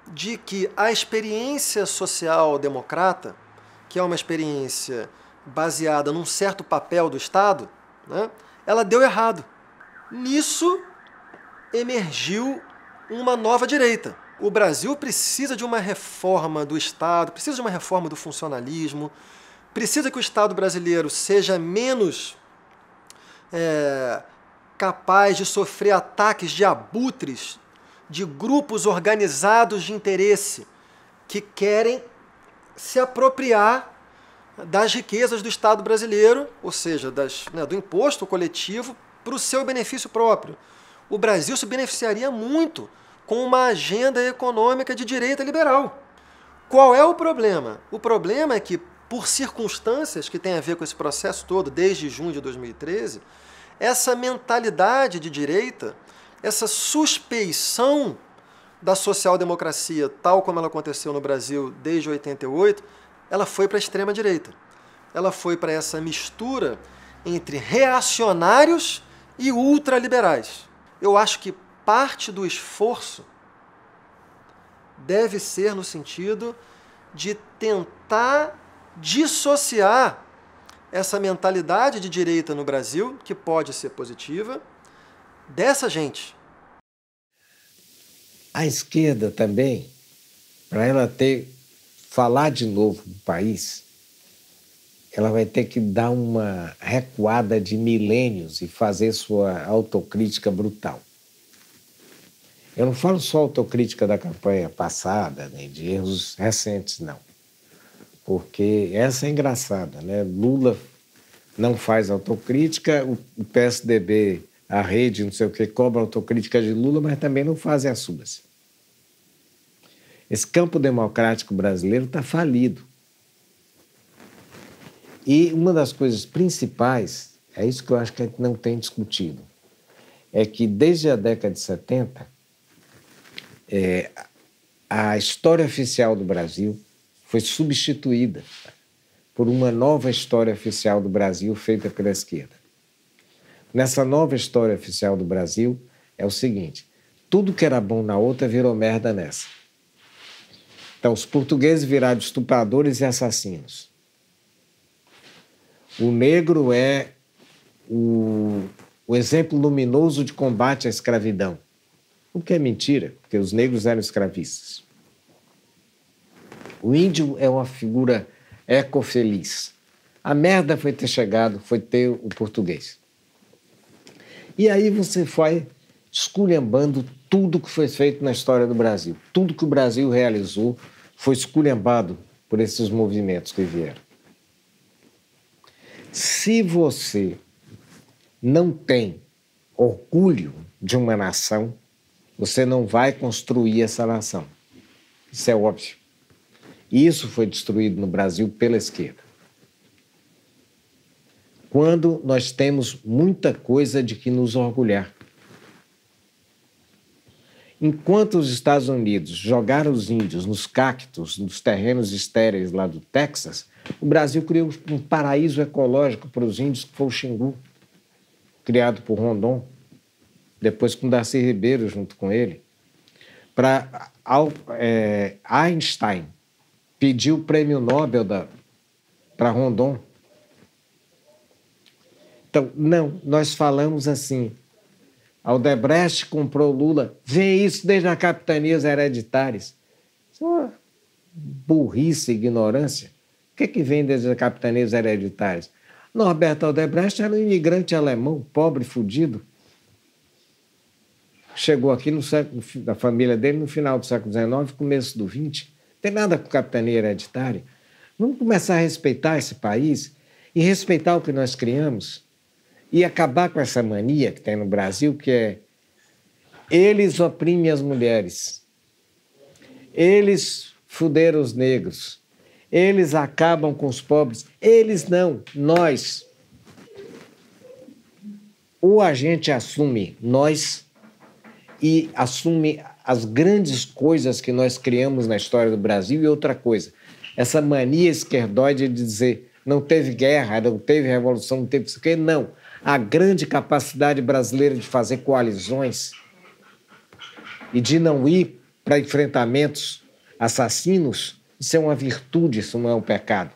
de que a experiência social-democrata, que é uma experiência baseada num certo papel do Estado, né, ela deu errado. Nisso emergiu uma nova direita. O Brasil precisa de uma reforma do Estado, precisa de uma reforma do funcionalismo, precisa que o Estado brasileiro seja menos capaz de sofrer ataques de abutres de grupos organizados de interesse que querem se apropriar das riquezas do Estado brasileiro, ou seja, do imposto coletivo, para o seu benefício próprio. O Brasil se beneficiaria muito com uma agenda econômica de direita liberal. Qual é o problema? O problema é que, por circunstâncias que têm a ver com esse processo todo, desde junho de 2013, essa mentalidade de direita, essa suspeição da social-democracia, tal como ela aconteceu no Brasil desde 88, ela foi para a extrema-direita. Ela foi para essa mistura entre reacionários e ultraliberais. Eu acho que parte do esforço deve ser no sentido de tentar dissociar essa mentalidade de direita no Brasil, que pode ser positiva, dessa gente. A esquerda também, para ela falar de novo no país, ela vai ter que dar uma recuada de milênios e fazer sua autocrítica brutal. Eu não falo só autocrítica da campanha passada, nem de erros recentes, não. Porque essa é engraçada, né? Lula não faz autocrítica, o PSDB, a rede, não sei o que, cobra autocrítica de Lula, mas também não fazem as suas. Esse campo democrático brasileiro está falido. E uma das coisas principais, é isso que eu acho que a gente não tem discutido, é que desde a década de 70, a história oficial do Brasil foi substituída por uma nova história oficial do Brasil feita pela esquerda. Nessa nova história oficial do Brasil é o seguinte: tudo que era bom na outra virou merda nessa. Então, os portugueses viraram estupradores e assassinos. O negro é o exemplo luminoso de combate à escravidão. O que é mentira, porque os negros eram escravistas. O índio é uma figura ecofeliz. A merda foi ter o português. E aí você foi esculhambando tudo que foi feito na história do Brasil. Tudo que o Brasil realizou foi esculhambado por esses movimentos que vieram. Se você não tem orgulho de uma nação, você não vai construir essa nação. Isso é óbvio. E isso foi destruído no Brasil pela esquerda. Quando nós temos muita coisa de que nos orgulhar. Enquanto os Estados Unidos jogaram os índios nos cactos, nos terrenos estéreis lá do Texas, o Brasil criou um paraíso ecológico para os índios, que foi o Xingu, criado por Rondon, depois com Darcy Ribeiro junto com ele. Einstein pediu o prêmio Nobel para Rondon. Então, não, nós falamos assim, Aldebrecht comprou Lula, vê isso desde as capitanias hereditárias. Isso é uma burrice e ignorância. O que vem desde as capitanias hereditárias? Norberto Aldebrecht era um imigrante alemão, pobre, fudido. Chegou aqui da família dele no final do século XIX, começo do XX. Não tem nada com capitania hereditária. Vamos começar a respeitar esse país e respeitar o que nós criamos e acabar com essa mania que tem no Brasil, que é eles oprimem as mulheres, eles fuderam os negros, eles acabam com os pobres. Eles não, nós. Ou a gente assume nós e assume as grandes coisas que nós criamos na história do Brasil. E outra coisa, essa mania esquerdóide de dizer não teve guerra, não teve revolução, não teve isso aqui. Não. A grande capacidade brasileira de fazer coalizões e de não ir para enfrentamentos assassinos, isso é uma virtude, isso não é um pecado.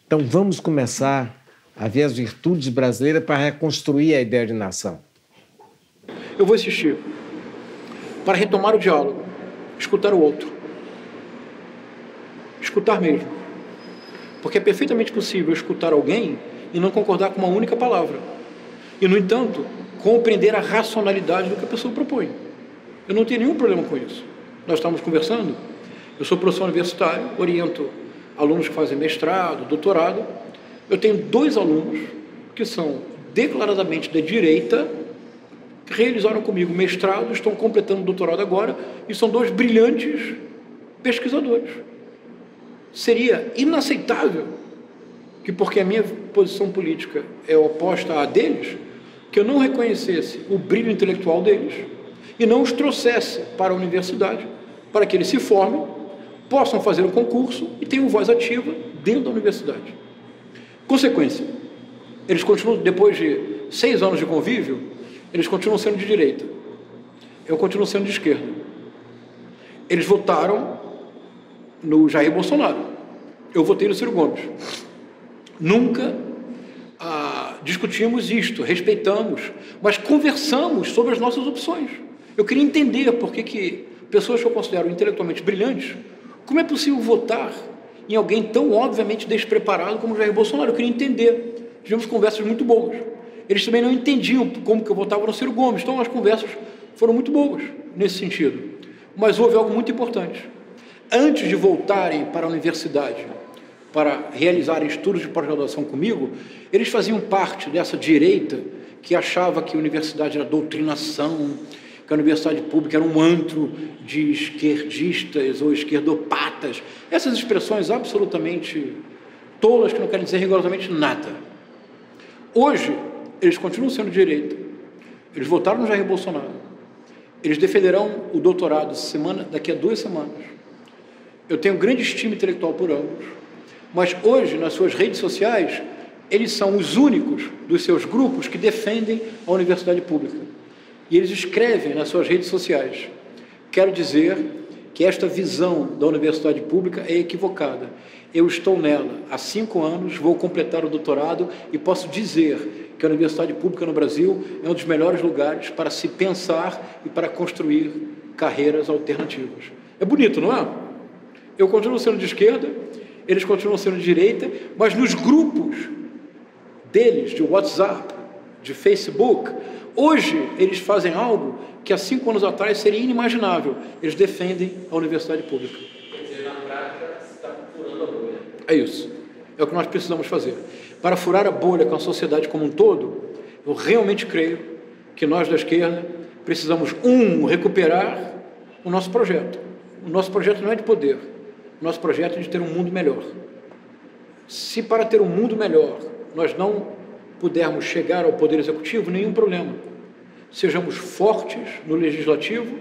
Então vamos começar a ver as virtudes brasileiras para reconstruir a ideia de nação. Eu vou insistir para retomar o diálogo, escutar o outro. Escutar mesmo. Porque é perfeitamente possível escutar alguém e não concordar com uma única palavra. E, no entanto, compreender a racionalidade do que a pessoa propõe. Eu não tenho nenhum problema com isso. Nós estamos conversando, eu sou professor universitário, oriento alunos que fazem mestrado, doutorado. Eu tenho 2 alunos que são declaradamente da direita, que realizaram comigo mestrado, estão completando doutorado agora, e são 2 brilhantes pesquisadores. Seria inaceitável que, porque a minha posição política é oposta à deles, que eu não reconhecesse o brilho intelectual deles e não os trouxesse para a universidade, para que eles se formem, possam fazer o concurso e tenham voz ativa dentro da universidade. Consequência, eles continuam, depois de 6 anos de convívio, eles continuam sendo de direita. Eu continuo sendo de esquerda. Eles votaram no Jair Bolsonaro. Eu votei no Ciro Gomes. Nunca discutimos isto, respeitamos, mas conversamos sobre as nossas opções. Eu queria entender por que pessoas que eu considero intelectualmente brilhantes, como é possível votar em alguém tão obviamente despreparado como o Jair Bolsonaro? Eu queria entender. Tivemos conversas muito boas. Eles também não entendiam como que eu votava no Ciro Gomes, então as conversas foram muito boas nesse sentido. Mas houve algo muito importante. Antes de voltarem para a universidade, para realizarem estudos de pós-graduação comigo, eles faziam parte dessa direita que achava que a universidade era doutrinação, que a universidade pública era um antro de esquerdistas ou esquerdopatas. Essas expressões absolutamente tolas que não querem dizer rigorosamente nada. Hoje, eles continuam sendo de direita. Eles votaram no Jair Bolsonaro. Eles defenderão o doutorado daqui a 2 semanas. Eu tenho grande estima intelectual por ambos, mas hoje, nas suas redes sociais, eles são os únicos dos seus grupos que defendem a universidade pública. E eles escrevem nas suas redes sociais: quero dizer que esta visão da universidade pública é equivocada. Eu estou nela há 5 anos, vou completar o doutorado e posso dizer que a universidade pública no Brasil é um dos melhores lugares para se pensar e para construir carreiras alternativas. É bonito, não é? Eu continuo sendo de esquerda, eles continuam sendo de direita, mas nos grupos deles, de WhatsApp, de Facebook, hoje eles fazem algo que há 5 anos atrás seria inimaginável. Eles defendem a universidade pública. Quer dizer, na prática, você está furando a bolha. É isso. É o que nós precisamos fazer. Para furar a bolha com a sociedade como um todo, eu realmente creio que nós da esquerda precisamos, recuperar o nosso projeto. O nosso projeto não é de poder. O nosso projeto é de ter um mundo melhor. Se para ter um mundo melhor nós não pudermos chegar ao Poder Executivo, nenhum problema. Sejamos fortes no Legislativo,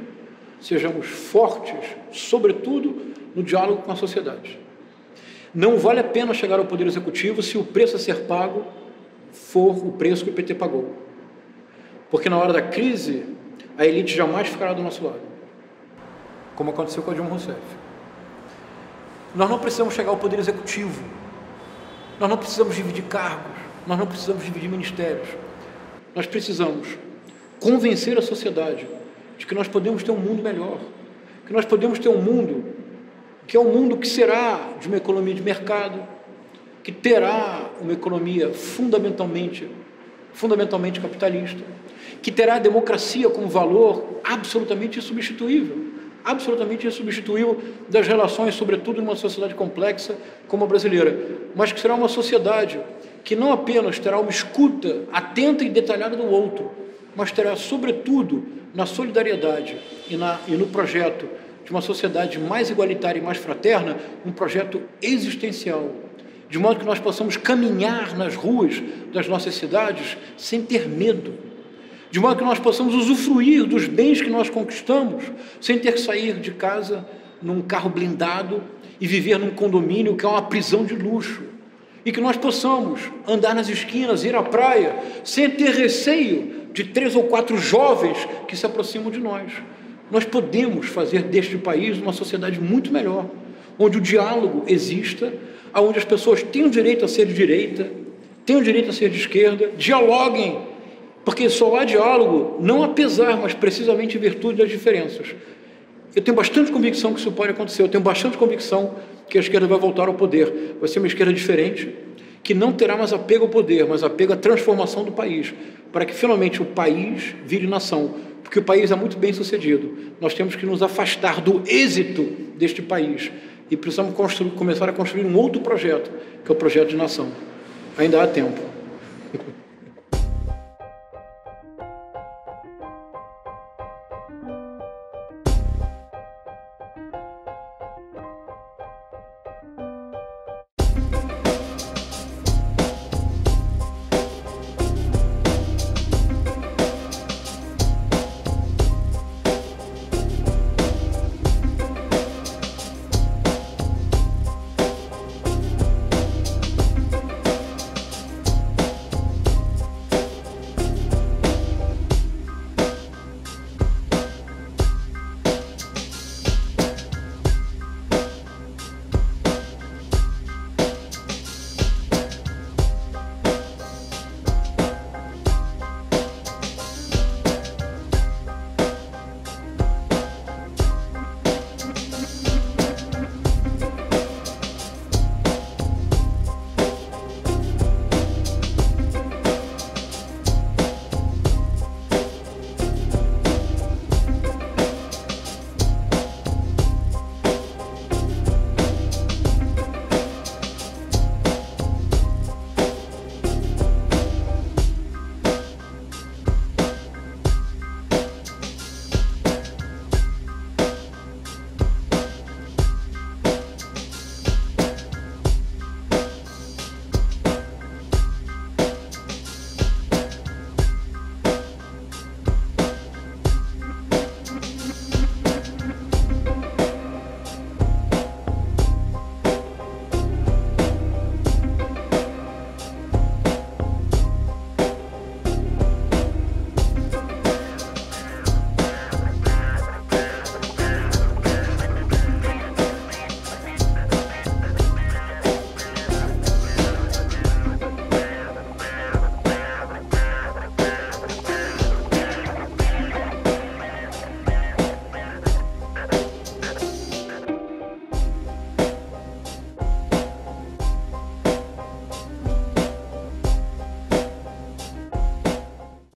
sejamos fortes, sobretudo, no diálogo com a sociedade. Não vale a pena chegar ao Poder Executivo se o preço a ser pago for o preço que o PT pagou. Porque na hora da crise, a elite jamais ficará do nosso lado. Como aconteceu com a Dilma Rousseff. Nós não precisamos chegar ao Poder Executivo. Nós não precisamos dividir cargos. Nós não precisamos dividir ministérios. Nós precisamos convencer a sociedade de que nós podemos ter um mundo melhor. Que nós podemos ter um mundo que é um mundo que será de uma economia de mercado, que terá uma economia fundamentalmente capitalista, que terá a democracia como valor absolutamente insubstituível das relações, sobretudo numa sociedade complexa como a brasileira, mas que será uma sociedade que não apenas terá uma escuta atenta e detalhada do outro, mas terá, sobretudo, na solidariedade e no projeto de uma sociedade mais igualitária e mais fraterna, um projeto existencial, de modo que nós possamos caminhar nas ruas das nossas cidades sem ter medo, de modo que nós possamos usufruir dos bens que nós conquistamos sem ter que sair de casa num carro blindado e viver num condomínio que é uma prisão de luxo, e que nós possamos andar nas esquinas, ir à praia, sem ter receio de 3 ou 4 jovens que se aproximam de nós. Nós podemos fazer deste país uma sociedade muito melhor, onde o diálogo exista, onde as pessoas têm o direito a ser de direita, têm o direito a ser de esquerda, dialoguem, porque só há diálogo, não apesar, mas precisamente em virtude das diferenças. Eu tenho bastante convicção que isso pode acontecer, eu tenho bastante convicção que a esquerda vai voltar ao poder. Vai ser uma esquerda diferente, que não terá mais apego ao poder, mas apego à transformação do país, para que finalmente o país vire nação, porque o país é muito bem sucedido. Nós temos que nos afastar do êxito deste país e precisamos começar a construir um outro projeto, que é o projeto de nação. Ainda há tempo.